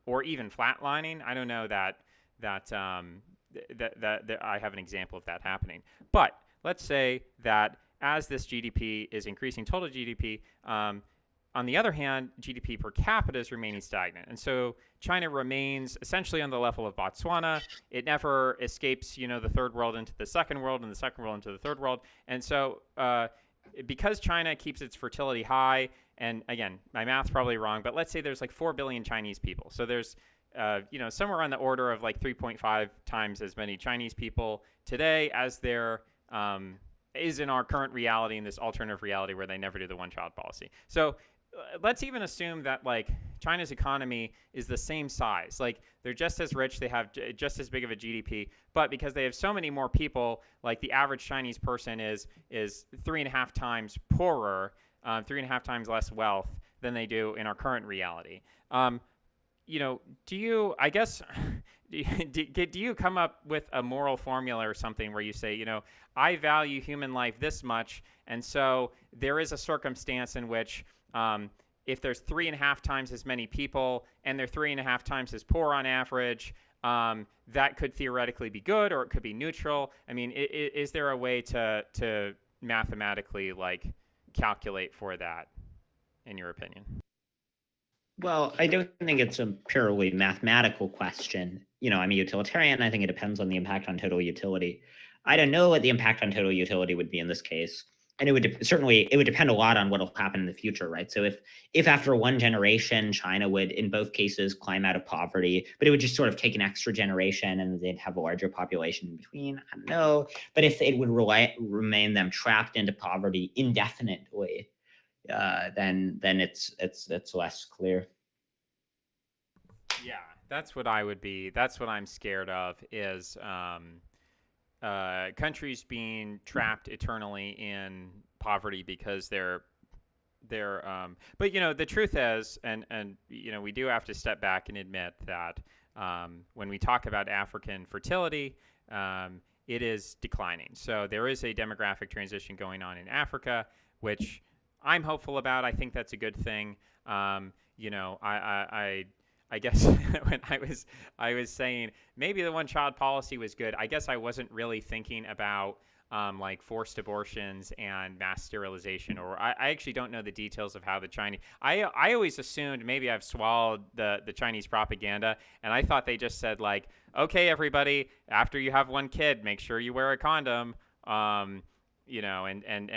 or even flatlining. I don't know that I have an example of that happening. But let's say that as this GDP is increasing, total GDP. On the other hand, GDP per capita is remaining stagnant. And so China remains essentially on the level of Botswana. It never escapes, the third world into the second world and the second world into the third world. And so because China keeps its fertility high, and again, my math's probably wrong, but let's say there's like 4 billion Chinese people. So there's, somewhere on the order of like 3.5 times as many Chinese people today as there is in our current reality, in this alternative reality where they never do the one-child policy. So let's even assume that like China's economy is the same size. Like they're just as rich, they have just as big of a GDP, but because they have so many more people, like the average Chinese person is 3.5 times poorer, 3.5 times less wealth than they do in our current reality. Do you, I guess, do you come up with a moral formula or something where you say, I value human life this much, and so there is a circumstance in which if there's 3.5 times as many people and they're 3.5 times as poor on average, that could theoretically be good, or it could be neutral. I mean, is there a way to mathematically like calculate for that, in your opinion? Well, I don't think it's a purely mathematical question. I'm a utilitarian. I think it depends on the impact on total utility. I don't know what the impact on total utility would be in this case. And certainly it would depend a lot on what will happen in the future, right? So if after one generation, China would in both cases climb out of poverty, but it would just sort of take an extra generation and they'd have a larger population in between. I don't know. But if it would remain them trapped into poverty indefinitely, then it's less clear. Yeah, that's what I would be. That's what I'm scared of is countries being trapped eternally in poverty because they're. But the truth is, and we do have to step back and admit that when we talk about African fertility, it is declining. So there is a demographic transition going on in Africa, which I'm hopeful about. I think that's a good thing. I guess when I was saying maybe the one-child policy was good, I guess I wasn't really thinking about like forced abortions and mass sterilization, or I actually don't know the details of how the Chinese. I always assumed, maybe I've swallowed the Chinese propaganda, and I thought they just said like, okay, everybody, after you have one kid, make sure you wear a condom. And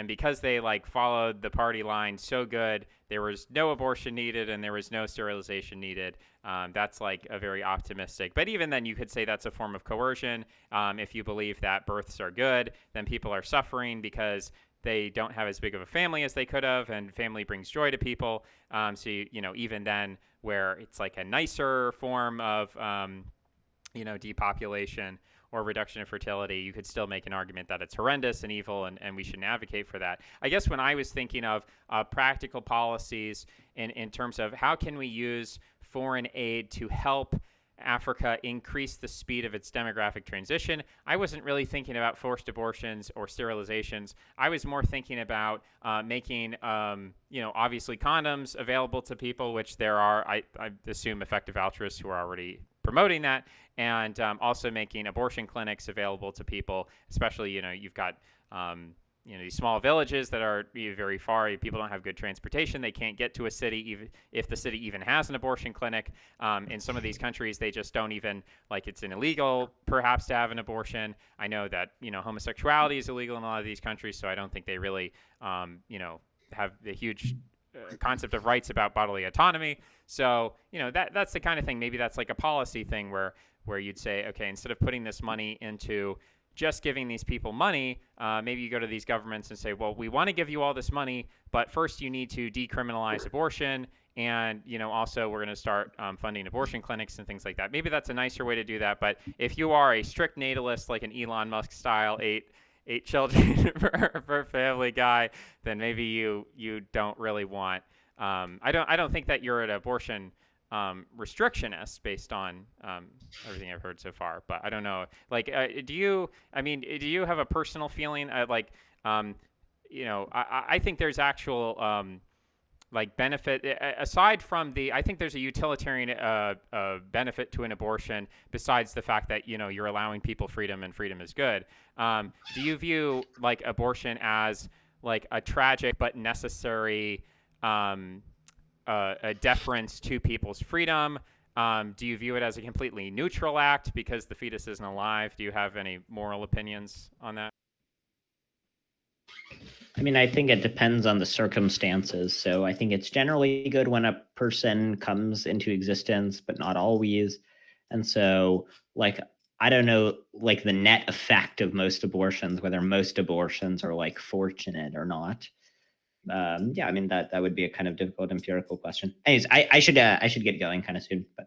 because they like followed the party line so good, there was no abortion needed and there was no sterilization needed. That's like a very optimistic. But even then, you could say that's a form of coercion. If you believe that births are good, then people are suffering because they don't have as big of a family as they could have, and family brings joy to people. So even then, where it's like a nicer form of depopulation or reduction of fertility, you could still make an argument that it's horrendous and evil, and we shouldn't advocate for that. I guess when I was thinking of practical policies in terms of how can we use foreign aid to help Africa increase the speed of its demographic transition, I wasn't really thinking about forced abortions or sterilizations. I was more thinking about making, obviously condoms available to people, which there are, I assume, effective altruists who are already promoting that, and also making abortion clinics available to people, especially, you've got, these small villages that are very far. People don't have good transportation. They can't get to a city, even if the city even has an abortion clinic. In some of these countries, they just don't even, like, it's illegal perhaps to have an abortion. I know that, homosexuality is illegal in a lot of these countries, so I don't think they really, have the huge concept of rights about bodily autonomy. So, that's the kind of thing. Maybe that's like a policy thing where you'd say, okay, instead of putting this money into just giving these people money. Maybe you go to these governments and say, well, we want to give you all this money, but first you need to decriminalize abortion. And, also we're going to start funding abortion clinics and things like that. Maybe that's a nicer way to do that. But if you are a strict natalist, like an Elon Musk style, eight children per family guy, then maybe you don't really want. I don't think that you're an abortion restrictionist based on everything I've heard so far. But I don't know. Like, do you? I mean, do you have a personal feeling? I think there's actual like benefit aside from I think there's a utilitarian benefit to an abortion besides the fact that you're allowing people freedom and freedom is good. Do you view like abortion as like a tragic but necessary a deference to people's freedom? Do you view it as a completely neutral act because the fetus isn't alive? Do you have any moral opinions on that? I mean, I think it depends on the circumstances. So I think it's generally good when a person comes into existence, but not always. And so, like, I don't know, like the net effect of most abortions, whether most abortions are like fortunate or not. Yeah, I mean that would be a kind of difficult empirical question. Anyways, I should get going kind of soon, but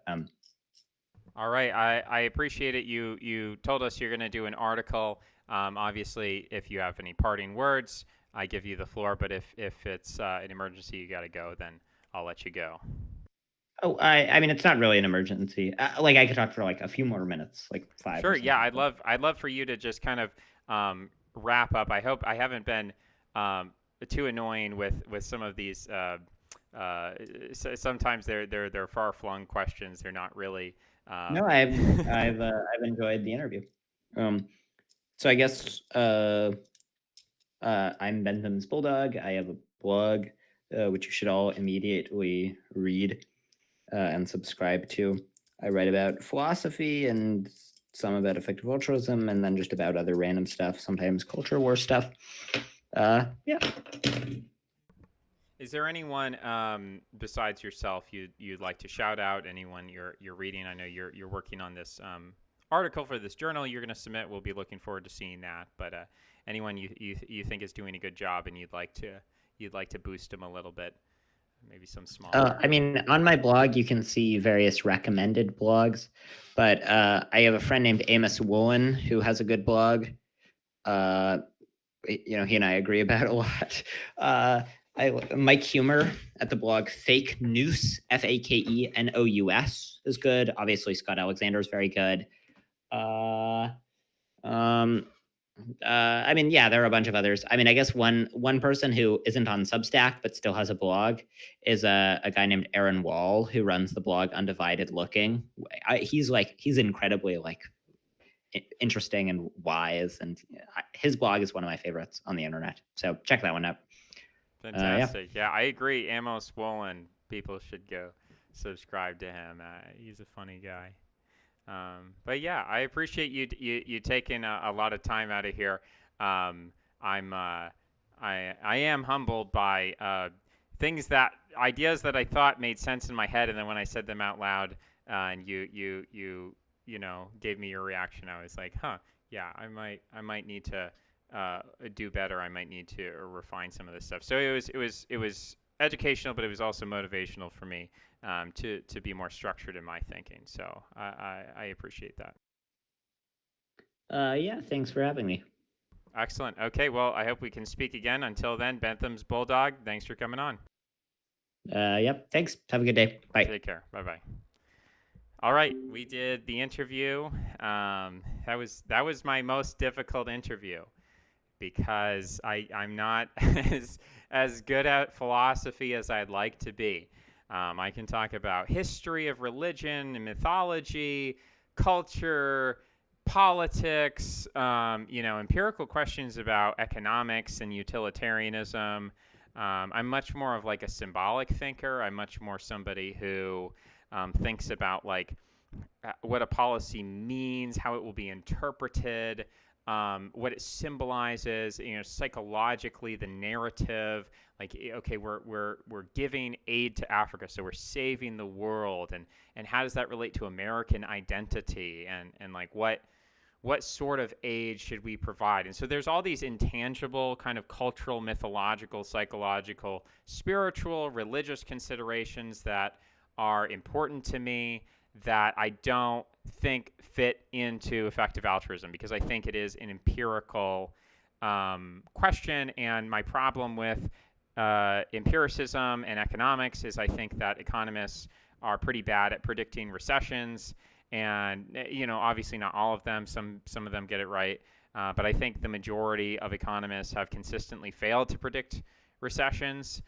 All right, I appreciate it. You told us you're going to do an article. Obviously, if you have any parting words, I give you the floor. But if it's an emergency, you got to go, then I'll let you go. oh, I mean it's not really an emergency. Like I could talk for like a few more minutes, like five. Sure. Or Yeah, something. I'd love for you to just kind of wrap up. I hope I haven't been too annoying with some of these. Sometimes they're far flung questions. They're not really. No, I've enjoyed the interview. Um, so I guess I'm Bentham's Bulldog. I have a blog, which you should all immediately read and subscribe to. I write about philosophy and some about effective altruism, and then just about other random stuff, sometimes culture war stuff. Yeah. Is there anyone besides yourself you'd like to shout out? Anyone you're reading? I know you're working on this article for this journal you're going to submit. We'll be looking forward to seeing that. But anyone you think is doing a good job and you'd like to boost them a little bit, maybe some small. I mean, on my blog, you can see various recommended blogs, but I have a friend named Amos Woolen who has a good blog. Uh, he and I agree about a lot. Mike Humer at the blog Fake News, Fakenous, is good. Obviously, Scott Alexander is very good. Uh, um, I mean, yeah, there are a bunch of others. I mean, I guess one person who isn't on Substack but still has a blog is a guy named Aaron Wall who runs the blog Undivided Looking. He's incredibly like interesting and wise, and his blog is one of my favorites on the internet. So check that one out. Fantastic. Yeah, I agree. Amos Swollen, people should go subscribe to him. He's a funny guy. But yeah, I appreciate you taking a lot of time out of here. I am humbled by ideas that I thought made sense in my head, and then when I said them out loud, and you gave me your reaction, I was like, huh, yeah, I might need to do better. I might need to refine some of this stuff. So it was educational, but it was also motivational for me to be more structured in my thinking. So I appreciate that. Yeah, thanks for having me. Excellent. Okay, well, I hope we can speak again. Until then, Bentham's Bulldog, thanks for coming on. Yep, thanks. Have a good day. Bye. Take care. Bye-bye. All right, we did the interview. That was my most difficult interview because I'm not as good at philosophy as I'd like to be. I can talk about history of religion and mythology, culture, politics, empirical questions about economics and utilitarianism. I'm much more of like a symbolic thinker. I'm much more somebody who thinks about like what a policy means, how it will be interpreted, what it symbolizes, psychologically, the narrative. Like, okay, we're giving aid to Africa, so we're saving the world, and how does that relate to American identity, and like what what sort of aid should we provide? And so there's all these intangible kind of cultural, mythological, psychological, spiritual, religious considerations that are important to me that I don't think fit into effective altruism, because I think it is an empirical question. And my problem with empiricism and economics is I think that economists are pretty bad at predicting recessions. And obviously not all of them. Some of them get it right, but I think the majority of economists have consistently failed to predict recessions.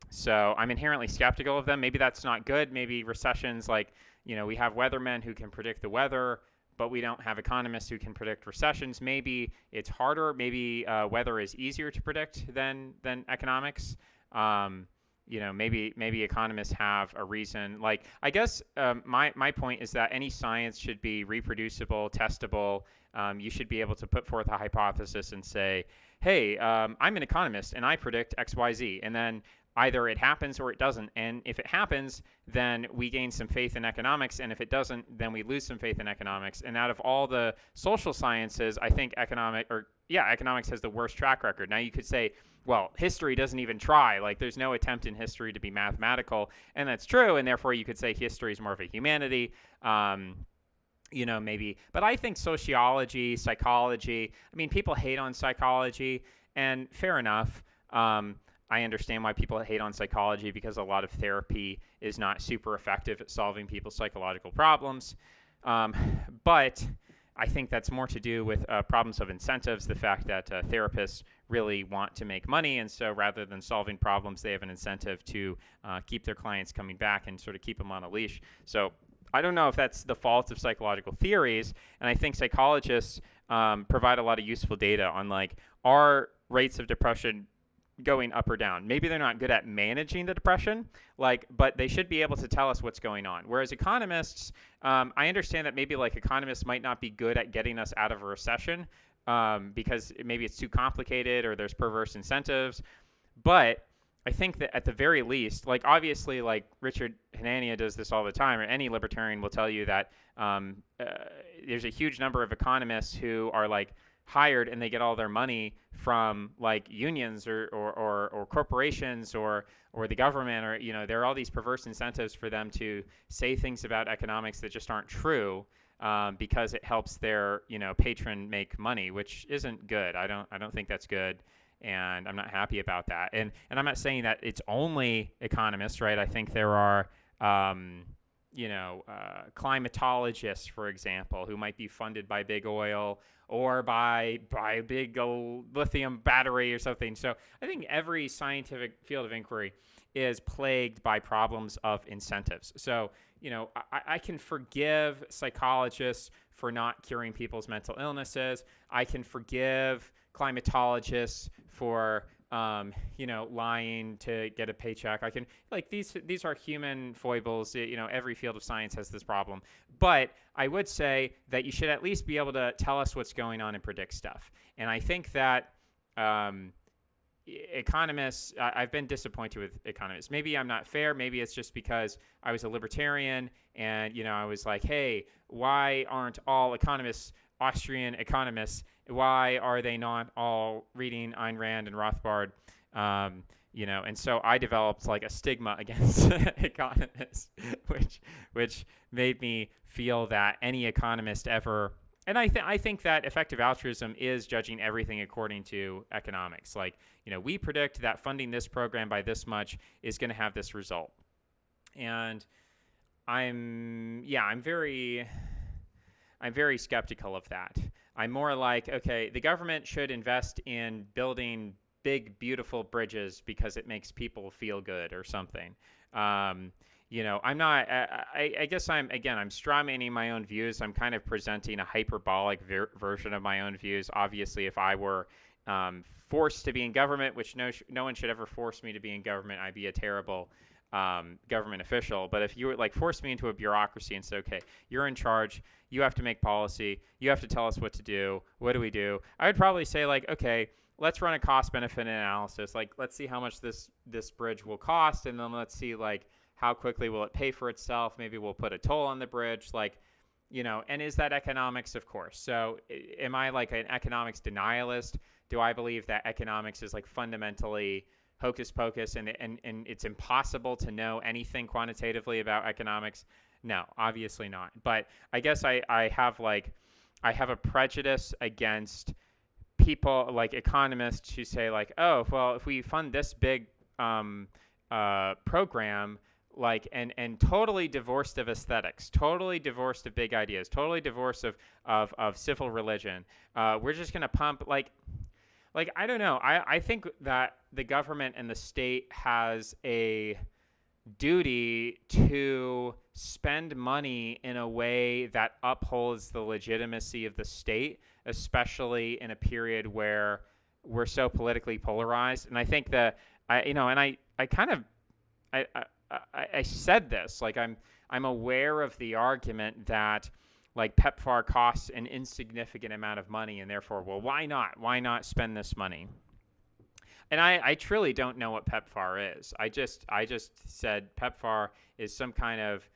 So I'm inherently skeptical of them. Maybe that's not good. Maybe recessions, like, we have weathermen who can predict the weather, but we don't have economists who can predict recessions. Maybe it's harder. Maybe weather is easier to predict than economics. Maybe economists have a reason. Like, I guess my point is that any science should be reproducible, testable. You should be able to put forth a hypothesis and say, hey, I'm an economist and I predict X, Y, Z. And then either it happens or it doesn't. And if it happens, then we gain some faith in economics. And if it doesn't, then we lose some faith in economics. And out of all the social sciences, I think economics has the worst track record. Now you could say, well, history doesn't even try. Like, there's no attempt in history to be mathematical. And that's true. And therefore you could say history is more of a humanity. Maybe. But I think sociology, psychology, people hate on psychology, and fair enough. I understand why people hate on psychology, because a lot of therapy is not super effective at solving people's psychological problems. But I think that's more to do with problems of incentives, the fact that therapists really want to make money. And so rather than solving problems, they have an incentive to keep their clients coming back and sort of keep them on a leash. So I don't know if that's the fault of psychological theories. And I think psychologists provide a lot of useful data on, like, are rates of depression going up or down. Maybe they're not good at managing the depression, but they should be able to tell us what's going on. Whereas economists, I understand that maybe economists might not be good at getting us out of a recession because maybe it's too complicated or there's perverse incentives. But I think that at the very least, obviously, Richard Hanania does this all the time, or any libertarian will tell you that there's a huge number of economists who are hired and they get all their money from unions or corporations or the government, or there are all these perverse incentives for them to say things about economics that just aren't true because it helps their patron make money, which isn't good. I don't think that's good, and I'm not happy about that. And I'm not saying that it's only economists, right? I think there are climatologists, for example, who might be funded by big oil or by a big lithium battery or something. So I think every scientific field of inquiry is plagued by problems of incentives. So, I can forgive psychologists for not curing people's mental illnesses. I can forgive climatologists for lying to get a paycheck. I can, these are human foibles. Every field of science has this problem. But I would say that you should at least be able to tell us what's going on and predict stuff. And I think that economists, I've been disappointed with economists. Maybe I'm not fair. Maybe it's just because I was a libertarian and, I was like, hey, why aren't all economists Austrian economists? Why are they not all reading Ayn Rand and Rothbard? And so I developed a stigma against economists, which made me feel that any economist ever, and I think that effective altruism is judging everything according to economics. We predict that funding this program by this much is going to have this result, and I'm very skeptical of that. I'm more okay, the government should invest in building big, beautiful bridges because it makes people feel good or something. I'm not, I guess I'm strawmanning my own views. I'm kind of presenting a hyperbolic version of my own views. Obviously, if I were forced to be in government, which no one should ever force me to be in government, I'd be a terrible government official. But if you would force me into a bureaucracy and say, okay, you're in charge, you have to make policy, you have to tell us what to do, what do we do? I would probably say okay, let's run a cost benefit analysis. Let's see how much this bridge will cost, and then let's see how quickly will it pay for itself. Maybe we'll put a toll on the bridge. And is that economics? Of course. So am I like an economics denialist? Do I believe that economics is like fundamentally hocus pocus and it's impossible to know anything quantitatively about economics? No, obviously not. But I guess I have a prejudice against people like economists who say like, oh, well, if we fund this big program, like and totally divorced of aesthetics, totally divorced of big ideas, totally divorced of civil religion, we're just gonna pump like I don't know. I think that the government and the state has a duty to spend money in a way that upholds the legitimacy of the state, especially in a period where we're so politically polarized. And I think that I kind of I said this like I'm aware of the argument that like PEPFAR costs an insignificant amount of money, and therefore, well, why not spend this money? And I truly don't know what PEPFAR is. I just said PEPFAR is some kind of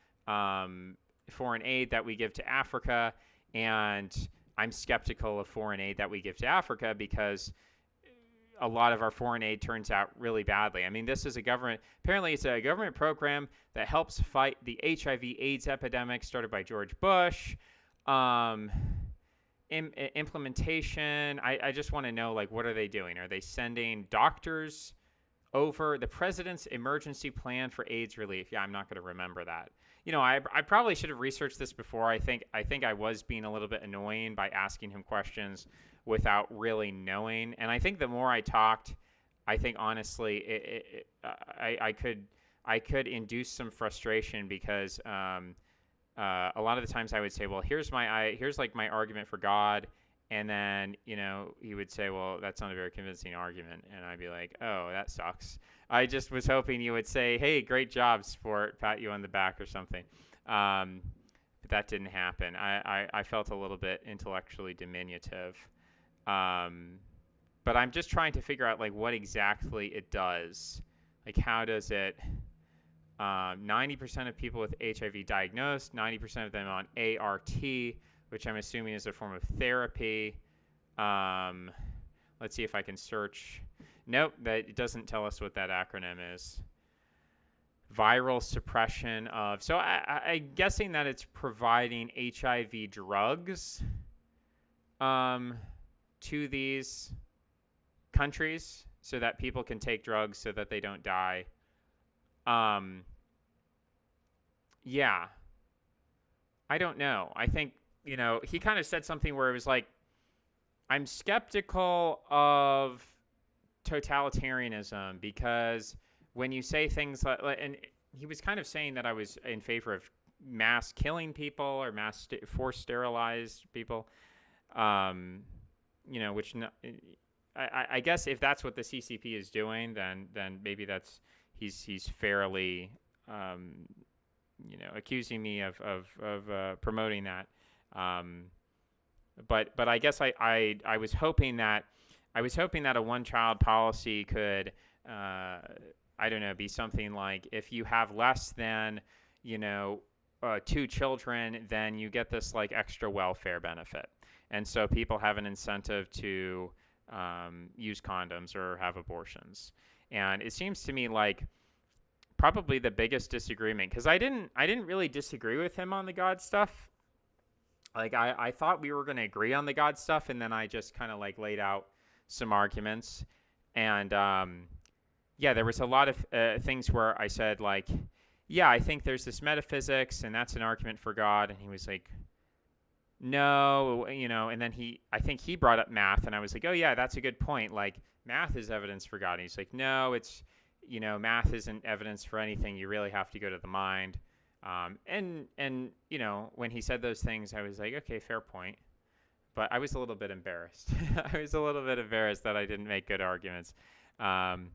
foreign aid that we give to Africa, and I'm skeptical of foreign aid that we give to Africa because a lot of our foreign aid turns out really badly. I mean, this is apparently it's a government program that helps fight the HIV/AIDS epidemic started by George Bush. Um, Implementation, I just want to know, like, what are they doing? Are they sending doctors over the president's emergency plan for AIDS relief? Yeah, I'm not going to remember that. I probably should have researched this before. I think I was being a little bit annoying by asking him questions without really knowing. And I think the more I talked, I think honestly, I could induce some frustration because a lot of the times I would say, well, here's like my argument for God. And then, he would say, well, that's not a very convincing argument. And I'd be like, oh, that sucks. I just was hoping you would say, hey, great job, sport, pat you on the back or something. But that didn't happen. I felt a little bit intellectually diminutive. But I'm just trying to figure out, like, what exactly it does. Like, how does it... 90% of people with HIV diagnosed, 90% of them on ART, which I'm assuming is a form of therapy. Let's see if I can search. Nope, it doesn't tell us what that acronym is. Viral suppression of... So I'm guessing that it's providing HIV drugs to these countries so that people can take drugs so that they don't die. Yeah, I don't know. I think, he kind of said something where it was like, I'm skeptical of totalitarianism because when you say things like, and he was kind of saying that I was in favor of mass killing people or forced sterilized people, which I guess if that's what the CCP is doing, then maybe he's fairly, accusing me of promoting that. But I guess I was hoping that a one-child policy could, I don't know, be something like if you have less than, 2 children, then you get this like extra welfare benefit. And so people have an incentive to use condoms or have abortions. And it seems to me like probably the biggest disagreement, because I didn't really disagree with him on the God stuff. Like I thought we were going to agree on the God stuff, and then I just kind of like laid out some arguments. And there was a lot of things where I said like, yeah, I think there's this metaphysics, and that's an argument for God. And he was like, no, and then I think he brought up math, and I was like, oh yeah, that's a good point. Like math is evidence for God. And he's like, no, it's, math isn't evidence for anything. You really have to go to the mind. And when he said those things, I was like, okay, fair point. But I was a little bit embarrassed. I was a little bit embarrassed that I didn't make good arguments on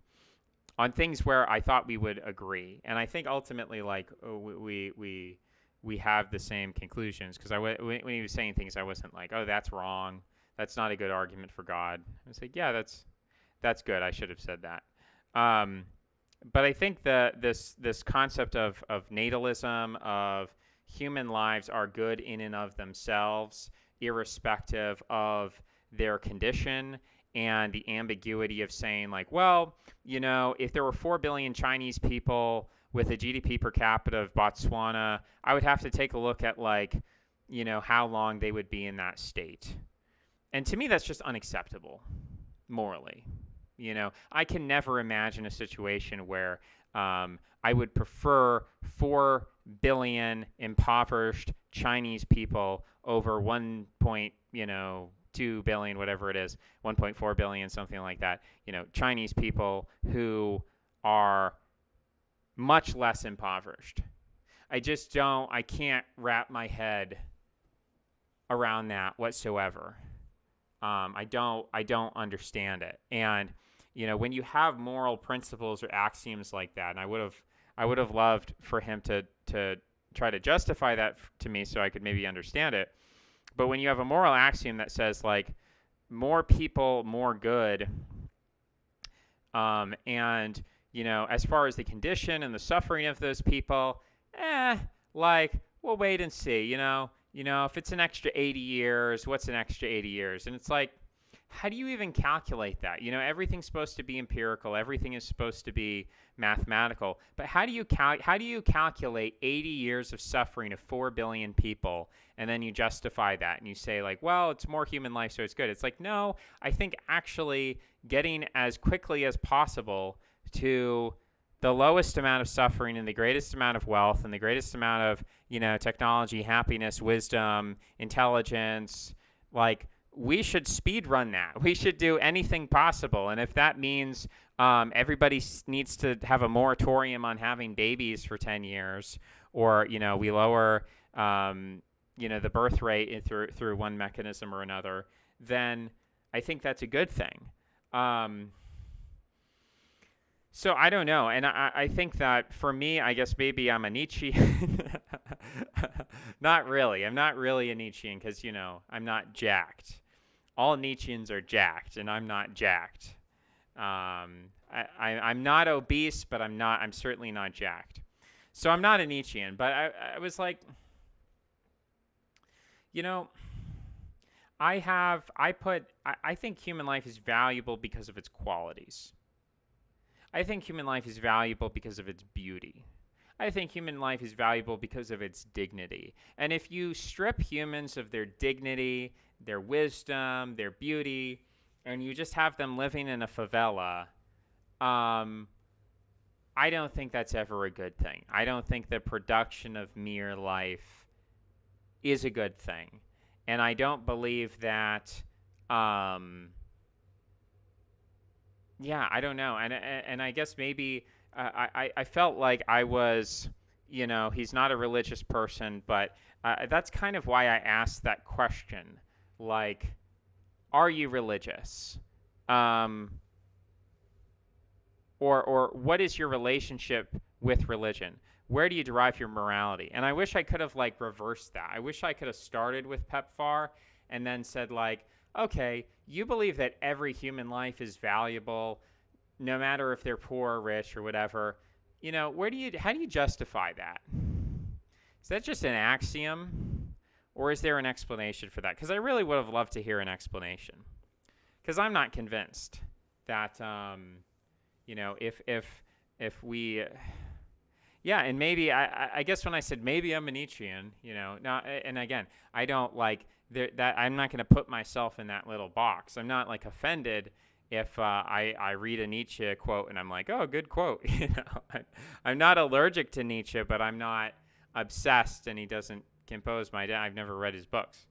things where I thought we would agree. And I think ultimately, like, we have the same conclusions, because when he was saying things, I wasn't like, oh, that's wrong. That's not a good argument for God. I was like, yeah, that's good. I should have said that. But I think this concept of natalism, of human lives are good in and of themselves, irrespective of their condition, and the ambiguity of saying, like, well, if there were 4 billion Chinese people with a GDP per capita of Botswana, I would have to take a look at, like, how long they would be in that state. And to me, that's just unacceptable morally. I can never imagine a situation where I would prefer 4 billion impoverished Chinese people over 1.2 billion, whatever it is, 1.4 billion, something like that. Chinese people who are much less impoverished. I can't wrap my head around that whatsoever. I don't understand it. And when you have moral principles or axioms like that, and I would have loved for him to try to justify that to me so I could maybe understand it. But when you have a moral axiom that says, like, more people, more good, and as far as the condition and the suffering of those people, like, we'll wait and see. If it's an extra 80 years, what's an extra 80 years? And it's like, how do you even calculate that? Everything's supposed to be empirical. Everything is supposed to be mathematical. But how do you calculate 80 years of suffering of 4 billion people, and then you justify that and you say, like, well, it's more human life, so it's good. It's like, no, I think actually getting as quickly as possible to the lowest amount of suffering and the greatest amount of wealth and the greatest amount of, technology, happiness, wisdom, intelligence, like, we should speed run that. We should do anything possible. And if that means everybody needs to have a moratorium on having babies for 10 years, or, we lower, the birth rate through one mechanism or another, then I think that's a good thing. So I don't know. And I think that for me, I guess maybe I'm a Nietzschean. Not really. I'm not really a Nietzschean because, I'm not jacked. All Nietzscheans are jacked, and I'm not jacked. I'm not obese, but I'm certainly not jacked. So I'm not a Nietzschean, but I was like, I think human life is valuable because of its qualities. I think human life is valuable because of its beauty. I think human life is valuable because of its dignity. And if you strip humans of their dignity, their wisdom, their beauty, and you just have them living in a favela, I don't think that's ever a good thing. I don't think the production of mere life is a good thing. And I don't believe that, I don't know. And I guess maybe I felt like I was, he's not a religious person, but that's kind of why I asked that question. Like, are you religious? Or what is your relationship with religion? Where do you derive your morality? And I wish I could have, like, reversed that. I wish I could have started with PEPFAR and then said, like, okay, you believe that every human life is valuable, no matter if they're poor or rich or whatever. How do you justify that? Is that just an axiom, or is there an explanation for that? Because I really would have loved to hear an explanation. Because I'm not convinced that, if we, and maybe I guess when I said maybe I'm a Nietzschean, now, and again, I don't like that. I'm not going to put myself in that little box. I'm not, like, offended if I read a Nietzsche quote and I'm like, oh, good quote. I'm not allergic to Nietzsche, but I'm not obsessed, and he doesn't compose I've never read his books.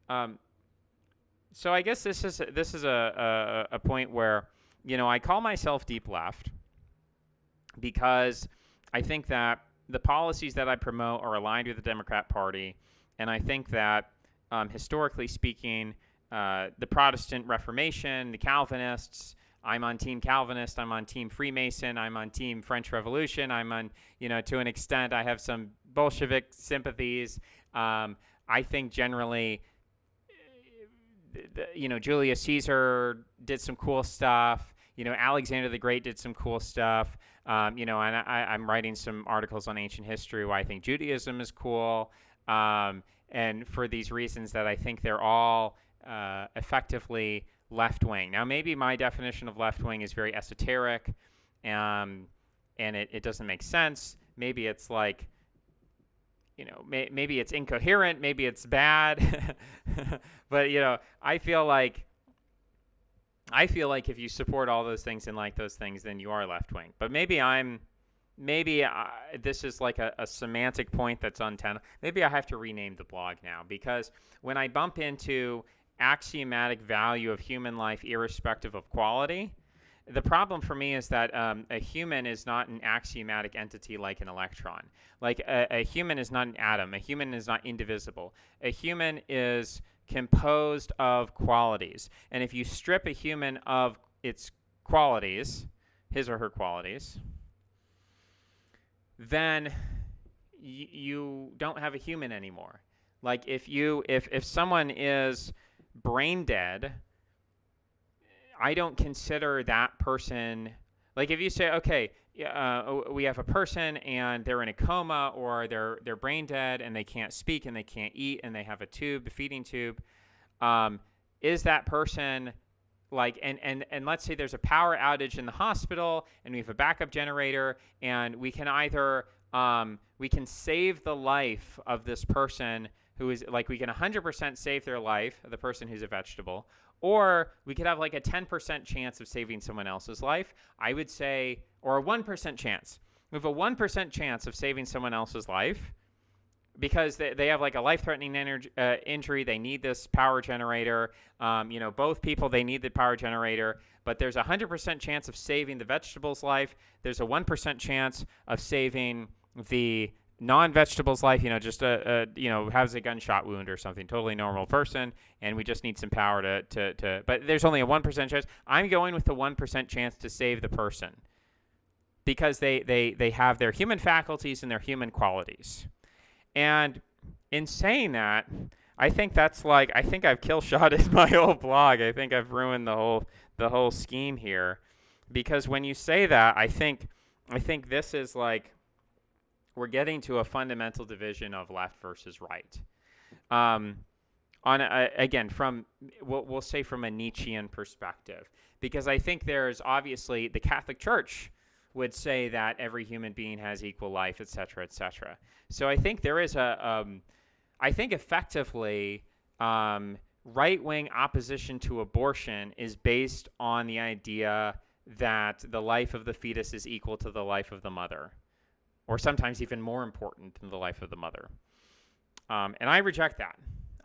So I guess this is a point where, I call myself deep left because I think that the policies that I promote are aligned with the Democrat Party, and I think that historically speaking, the Protestant Reformation, the Calvinists, I'm on Team Calvinist, I'm on Team Freemason, I'm on Team French Revolution, I'm on, to an extent, I have some Bolshevik sympathies. I think generally, Julius Caesar did some cool stuff. Alexander the Great did some cool stuff. And I'm writing some articles on ancient history why I think Judaism is cool. And for these reasons that I think they're all effectively left-wing. Now, maybe my definition of left-wing is very esoteric, and it doesn't make sense. Maybe it's like, maybe it's incoherent, maybe it's bad. But, I feel like if you support all those things and like those things, then you are left-wing. But maybe this is like a semantic point that's untenable. Maybe I have to rename the blog now, because when I bump into axiomatic value of human life irrespective of quality, the problem for me is that a human is not an axiomatic entity like an electron. Like a human is not an atom. A human is not indivisible. A human is composed of qualities. And if you strip a human of its qualities, his or her qualities, then you don't have a human anymore. Like if someone is brain dead, I don't consider that person, like if you say, okay, we have a person and they're in a coma, or they're brain dead and they can't speak and they can't eat and they have a tube, the feeding tube, is that person like, and let's say there's a power outage in the hospital and we have a backup generator, and we can either, we can save the life of this person who is like, we can 100% save their life, the person who's a vegetable, or we could have like a 10% chance of saving someone else's life. I would say, or a 1% chance. We have a 1% chance of saving someone else's life because they have like a life-threatening injury. They need this power generator. Both people, they need the power generator. But there's a 100% chance of saving the vegetable's life. There's a 1% chance of saving the non-vegetable's life, just has a gunshot wound or something, totally normal person, and we just need some power to but there's only a 1% chance. I'm going with the 1% chance to save the person because they have their human faculties and their human qualities. And in saying that, I think I've kill-shotted my whole blog. I think I've ruined the whole scheme here, because when you say that, I think this is like, we're getting to a fundamental division of left versus right. Again, we'll say from a Nietzschean perspective, because I think there's obviously, the Catholic Church would say that every human being has equal life, et cetera, et cetera. So I think there is I think effectively, right-wing opposition to abortion is based on the idea that the life of the fetus is equal to the life of the mother, or sometimes even more important than the life of the mother. And I reject that.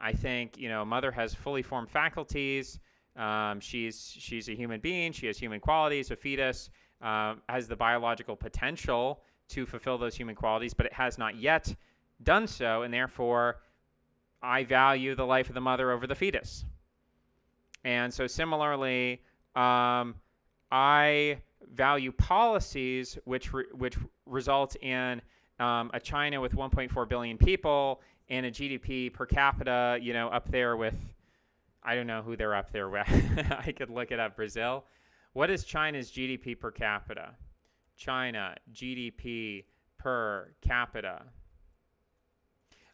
I think, mother has fully formed faculties. She's a human being. She has human qualities. A fetus has the biological potential to fulfill those human qualities, but it has not yet done so, and therefore I value the life of the mother over the fetus. And so similarly, I value policies which result in a China with 1.4 billion people and a GDP per capita, up there with, I don't know who they're up there with. I could look it up. Brazil. What is China's GDP per capita? China GDP per capita.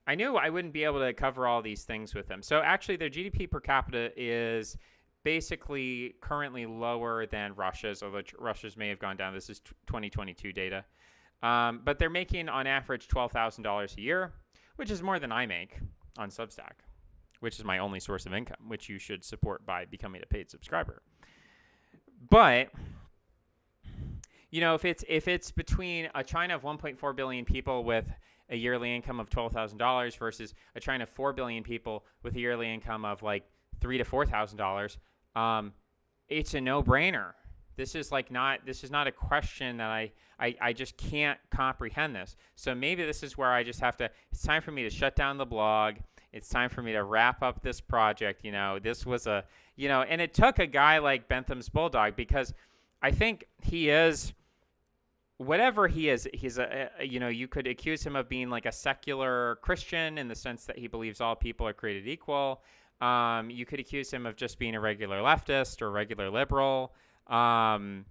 I knew I wouldn't be able to cover all these things with them. So actually, their GDP per capita is basically currently lower than Russia's, although Russia's may have gone down. This is 2022 data. But they're making, on average, $12,000 a year, which is more than I make on Substack, which is my only source of income, which you should support by becoming a paid subscriber. But, if it's between a China of 1.4 billion people with a yearly income of $12,000 versus a China of 4 billion people with a yearly income of like $3,000 to $4,000, it's a no-brainer. This is not a question that I just can't comprehend this. So maybe this is where I just have to, it's time for me to shut down the blog. It's time for me to wrap up this project. This was and it took a guy like Bentham's Bulldog, because I think he is, whatever he is, he's you could accuse him of being like a secular Christian in the sense that he believes all people are created equal. You could accuse him of just being a regular leftist or regular liberal. Or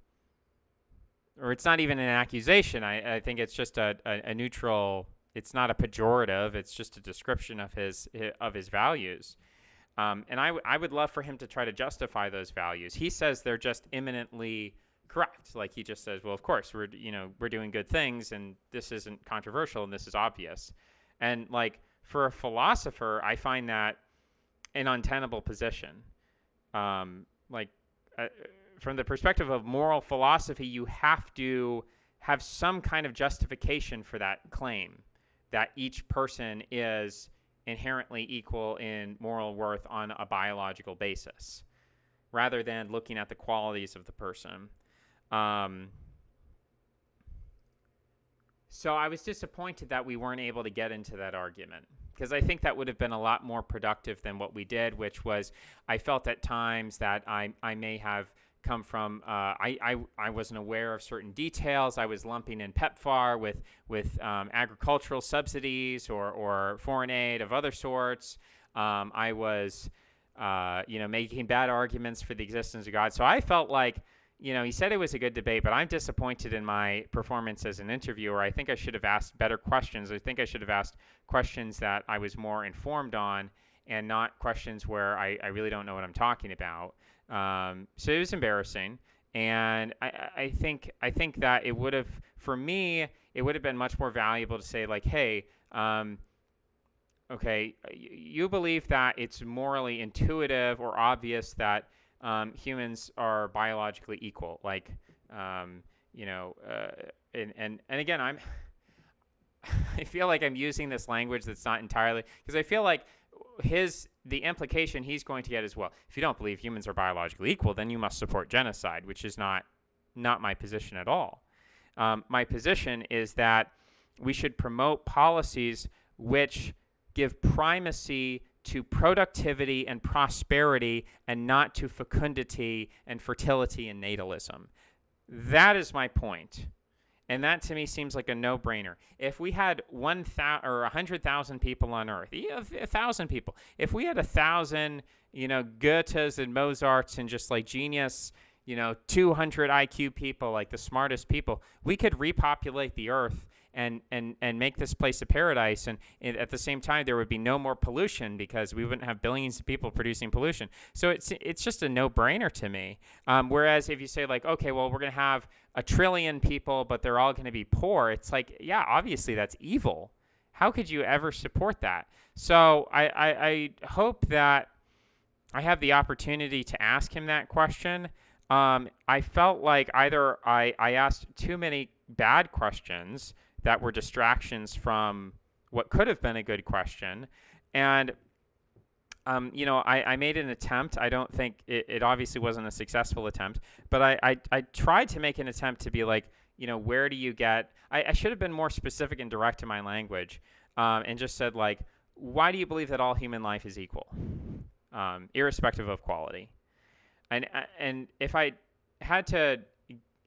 it's not even an accusation. I think it's just a neutral. It's not a pejorative. It's just a description of his values. And I would love for him to try to justify those values. He says they're just imminently correct. Like he just says, well, of course we're doing good things, and this isn't controversial, and this is obvious. And like for a philosopher, I find that an untenable position. Like from the perspective of moral philosophy, you have to have some kind of justification for that claim that each person is inherently equal in moral worth on a biological basis, rather than looking at the qualities of the person. So I was disappointed that we weren't able to get into that argument, because I think that would have been a lot more productive than what we did, which was I felt at times that I may have come from I wasn't aware of certain details. I was lumping in PEPFAR with agricultural subsidies or foreign aid of other sorts. I was making bad arguments for the existence of God. So I felt like, he said it was a good debate, but I'm disappointed in my performance as an interviewer. I think I should have asked better questions. I think I should have asked questions that I was more informed on, and not questions where I really don't know what I'm talking about. So it was embarrassing, and I think that it would have, for me, it would have been much more valuable to say like, hey, okay, you believe that it's morally intuitive or obvious that humans are biologically equal, like, and again, I feel like I'm using this language that's not entirely, because I feel like the implication he's going to get is, well, if you don't believe humans are biologically equal, then you must support genocide, which is not my position at all. My position is that we should promote policies which give primacy to productivity and prosperity, and not to fecundity and fertility and natalism. That is my point. And that to me seems like a no-brainer. If we had 1,000 or 100,000 people on Earth, 1,000 people, if we had 1,000, Goethes and Mozarts and just like genius, 200 IQ people, like the smartest people, we could repopulate the Earth and make this place a paradise. And at the same time, there would be no more pollution, because we wouldn't have billions of people producing pollution. So it's just a no-brainer to me. Whereas if you say like, okay, well, we're going to have 1 trillion people, but they're all going to be poor, it's like, yeah, obviously that's evil. How could you ever support that? So I hope that I have the opportunity to ask him that question. I felt like either I asked too many bad questions that were distractions from what could have been a good question. And, I made an attempt. I don't think it obviously wasn't a successful attempt, but I tried to make an attempt to be like, where do you get, I should have been more specific and direct in my language, and just said like, why do you believe that all human life is equal, irrespective of quality? And if I had to,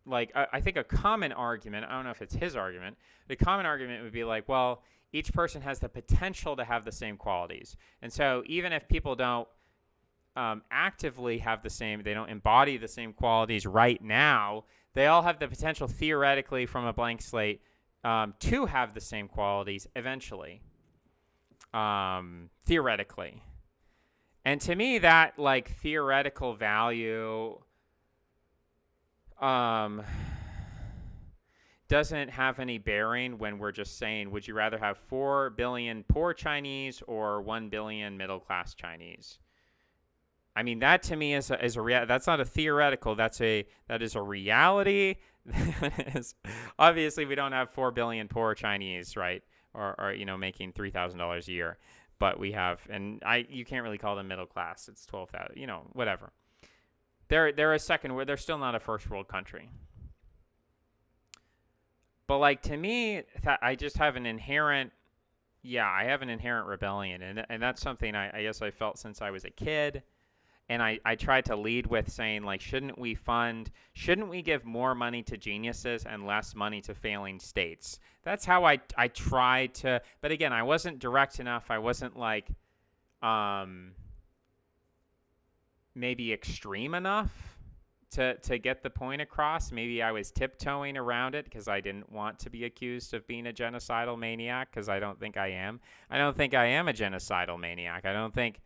like, I think a common argument, I don't know if it's his argument, the common argument would be like, well, each person has the potential to have the same qualities. And so even if people don't actively have the same, they don't embody the same qualities right now, they all have the potential theoretically from a blank slate to have the same qualities eventually, theoretically. And to me, that like theoretical value doesn't have any bearing when we're just saying, would you rather have 4 billion poor Chinese or 1 billion middle-class Chinese? I mean, that to me is that's not a theoretical. That is a reality. Obviously, we don't have 4 billion poor Chinese, right? Or making $3,000 a year, but we have, and you can't really call them middle class. It's 12,000, whatever. They're a second world. They're still not a first world country. But like to me, I just have an inherent, I have an inherent rebellion, and that's something I guess I felt since I was a kid. And I tried to lead with saying, like, shouldn't we give more money to geniuses and less money to failing states? That's how I tried to, but again, I wasn't direct enough. I wasn't like maybe extreme enough to get the point across. Maybe I was tiptoeing around it because I didn't want to be accused of being a genocidal maniac, because I don't think I am. I don't think I am a genocidal maniac. I don't think.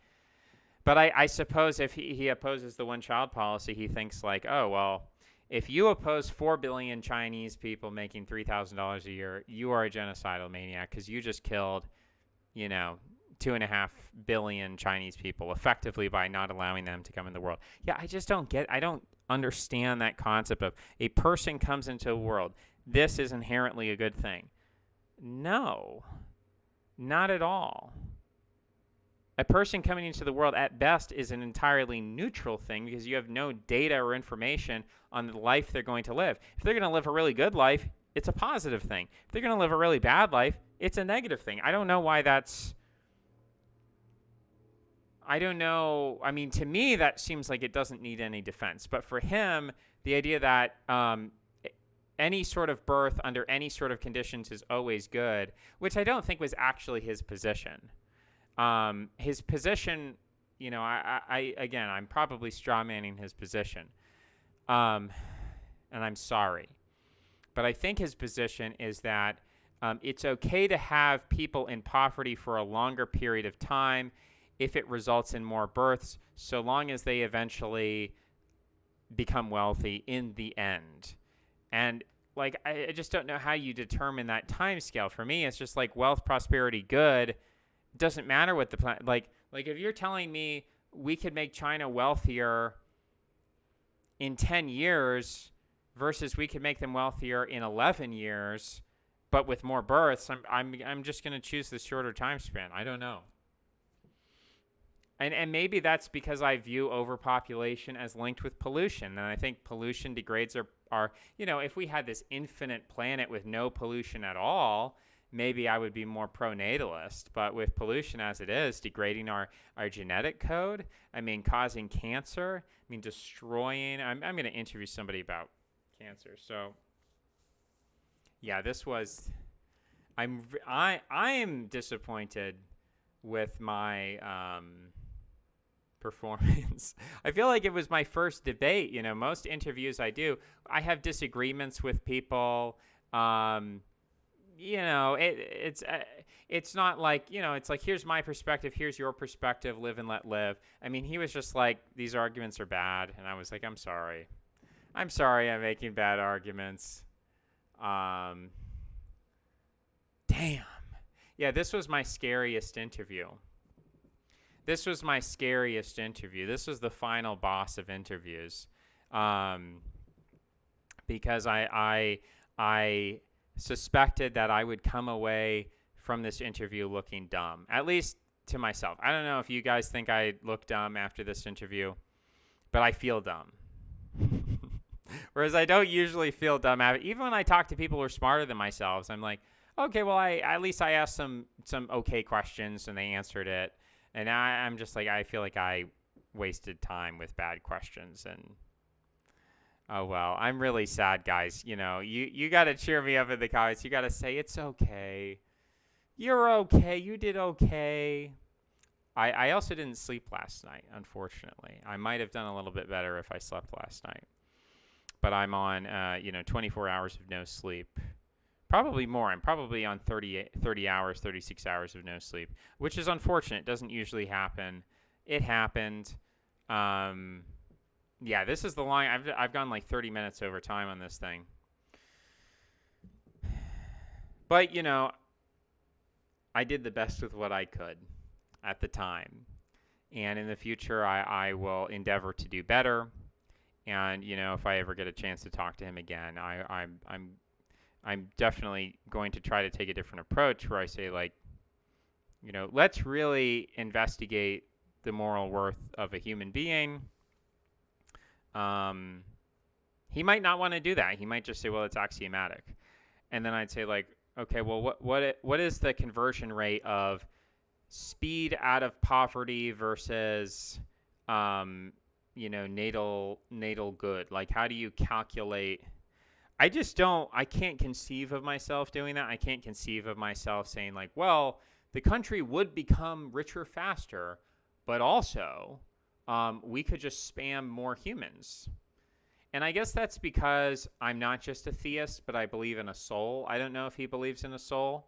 But I suppose if he opposes the one-child policy, he thinks like, oh, well, if you oppose 4 billion Chinese people making $3,000 a year, you are a genocidal maniac because you just killed, 2.5 billion Chinese people effectively by not allowing them to come in the world. Yeah, I don't understand that concept of a person comes into the world. This is inherently a good thing. No, not at all. A person coming into the world at best is an entirely neutral thing because you have no data or information on the life they're going to live. If they're going to live a really good life, it's a positive thing. If they're going to live a really bad life, it's a negative thing. I don't know why that's... I don't know. I mean, to me, that seems like it doesn't need any defense. But for him, the idea that any sort of birth under any sort of conditions is always good, which I don't think was actually his position. His position, again, I'm probably strawmanning his position. And I'm sorry. But I think his position is that it's okay to have people in poverty for a longer period of time if it results in more births, so long as they eventually become wealthy in the end. And like, I just don't know how you determine that time scale. For me, it's just like wealth, prosperity, good. Doesn't matter what the plan, like if you're telling me we could make China wealthier in 10 years versus we could make them wealthier in 11 years, but with more births, I'm just going to choose the shorter time span. I don't know. And maybe that's because I view overpopulation as linked with pollution. And I think pollution degrades our if we had this infinite planet with no pollution at all, maybe I would be more pro-natalist. But with pollution as it is, degrading our genetic code, causing cancer, destroying. I'm going to interview somebody about cancer. So, yeah, this was. I am disappointed with my performance. I feel like it was my first debate. Most interviews I do, I have disagreements with people. It's not like, it's like, here's my perspective, here's your perspective, live and let live. He was just like, these arguments are bad. And I was like, I'm sorry I'm making bad arguments. Damn. Yeah, this was my scariest interview. This was the final boss of interviews. Because I suspected that I would come away from this interview looking dumb, at least to myself. I don't know if you guys think I look dumb after this interview, but I feel dumb. Whereas I don't usually feel dumb. Even when I talk to people who are smarter than myself, I'm like, okay, well, at least I asked some okay questions and they answered it. And I'm just like, I feel like I wasted time with bad questions. And oh, well, I'm really sad, guys. You got to cheer me up in the comments. You got to say, it's okay. You're okay. You did okay. I also didn't sleep last night, unfortunately. I might have done a little bit better if I slept last night. But I'm on, 24 hours of no sleep. Probably more. I'm probably on 30 hours, 36 hours of no sleep, which is unfortunate. It doesn't usually happen. It happened. Yeah, this is the long. I've gone like 30 minutes over time on this thing. But, I did the best with what I could at the time. And in the future, I will endeavor to do better. And, if I ever get a chance to talk to him again, I'm definitely going to try to take a different approach where I say, like, let's really investigate the moral worth of a human being. He might not want to do that. He might just say, well, it's axiomatic. And then I'd say, like, okay, well, what is the conversion rate of speed out of poverty versus, natal good? Like, how do you calculate? I can't conceive of myself doing that. I can't conceive of myself saying, like, well, the country would become richer faster, but also we could just spam more humans. And I guess that's because I'm not just a theist, but I believe in a soul. I don't know if he believes in a soul.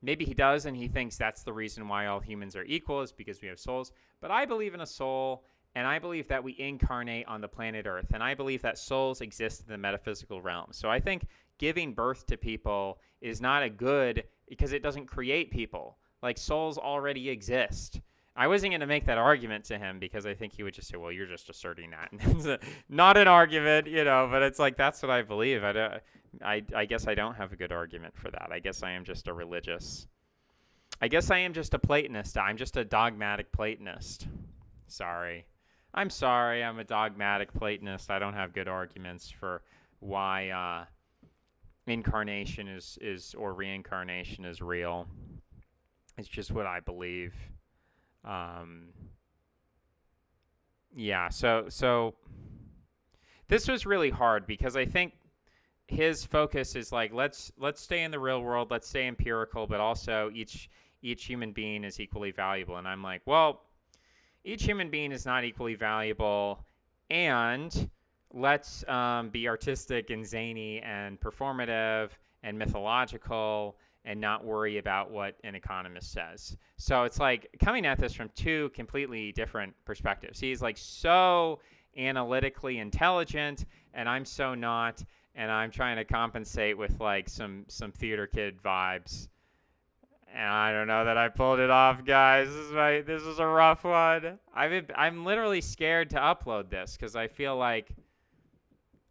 Maybe he does, and he thinks that's the reason why all humans are equal, is because we have souls. But I believe in a soul, and I believe that we incarnate on the planet Earth, and I believe that souls exist in the metaphysical realm. So I think giving birth to people is not a good, because it doesn't create people. Like, souls already exist. I wasn't going to make that argument to him because I think he would just say, well, you're just asserting that. It's not an argument, but it's like, that's what I believe. I guess I don't have a good argument for that. I guess I am just a Platonist. I'm just a dogmatic Platonist. Sorry. I'm sorry. I'm a dogmatic Platonist. I don't have good arguments for why incarnation is or reincarnation is real. It's just what I believe. So this was really hard because I think his focus is like, let's stay in the real world, let's stay empirical, but also each human being is equally valuable. And I'm like, well, each human being is not equally valuable, and let's be artistic and zany and performative and mythological and not worry about what an economist says. So it's like coming at this from two completely different perspectives. He's like so analytically intelligent, and I'm so not, and I'm trying to compensate with like some theater kid vibes. And I don't know that I pulled it off, guys. This is a rough one. I'm literally scared to upload this because I feel like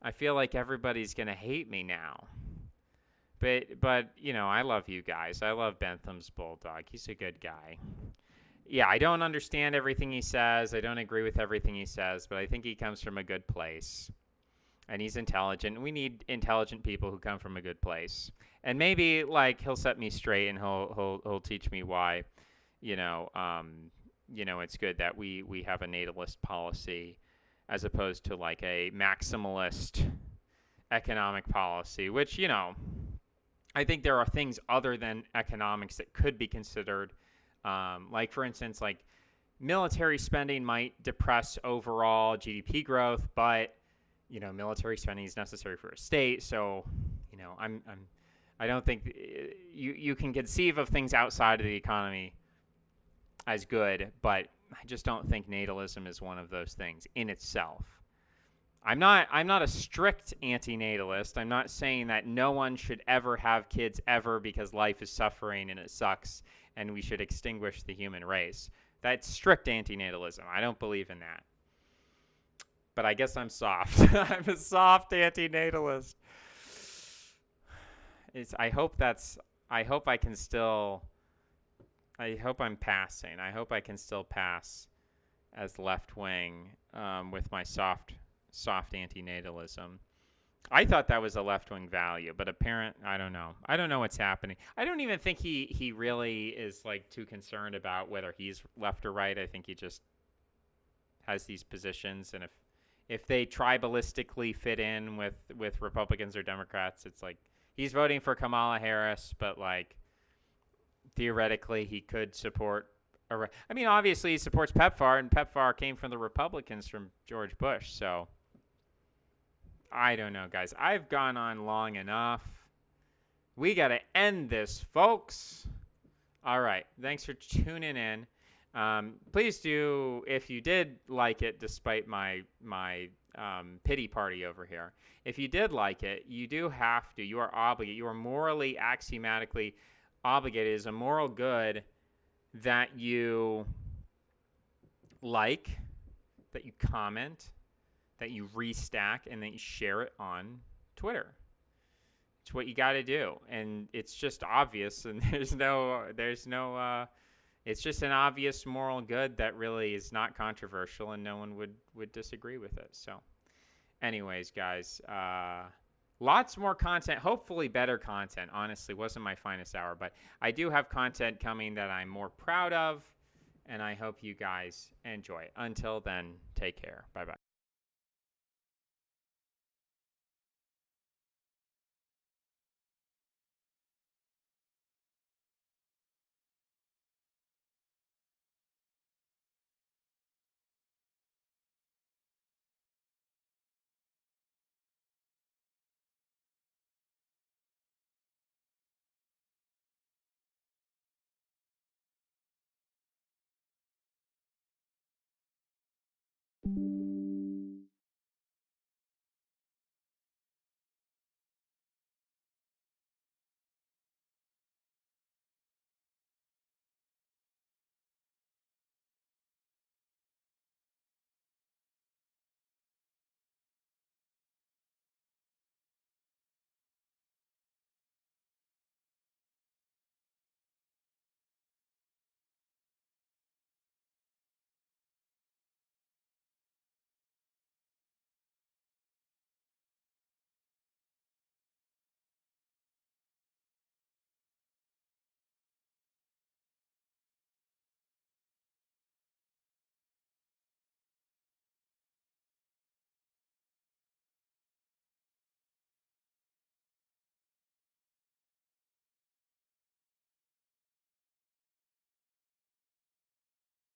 everybody's gonna hate me now. But I love you guys. I love Bentham's Bulldog. He's a good guy. Yeah, I don't understand everything he says. I don't agree with everything he says, but I think he comes from a good place. And he's intelligent. We need intelligent people who come from a good place. And maybe like he'll set me straight and he'll teach me why, it's good that we have a natalist policy as opposed to like a maximalist economic policy, which, I think there are things other than economics that could be considered. Like, for instance, like military spending might depress overall GDP growth, but, military spending is necessary for a state. So, I don't think you can conceive of things outside of the economy as good, but I just don't think natalism is one of those things in itself. I'm not a strict anti-natalist. I'm not saying that no one should ever have kids ever because life is suffering and it sucks and we should extinguish the human race. That's strict anti-natalism. I don't believe in that. But I guess I'm soft. I'm a soft anti-natalist. I hope I'm passing. I hope I can still pass as left wing with my soft antinatalism. I thought that was a left-wing value, but I don't know. I don't know what's happening. I don't even think he really is like too concerned about whether he's left or right. I think he just has these positions, and if they tribalistically fit in with Republicans or Democrats, it's like he's voting for Kamala Harris, but like theoretically he could support obviously he supports PEPFAR, and PEPFAR came from the Republicans from George Bush, so I don't know, guys. I've gone on long enough. We got to end this, folks. All right. Thanks for tuning in. Please do, if you did like it, despite my pity party over here, if you did like it, you do have to. You are obligated. You are morally, axiomatically obligated. It is a moral good that you like, that you comment, that you restack, and that you share it on Twitter. It's what you got to do, and it's just obvious, and there's no it's just an obvious moral good that really is not controversial, and no one would disagree with it. So anyways, guys, lots more content, hopefully better content. Honestly, wasn't my finest hour, but I do have content coming that I'm more proud of, and I hope you guys enjoy it. Until then, take care. Bye-bye.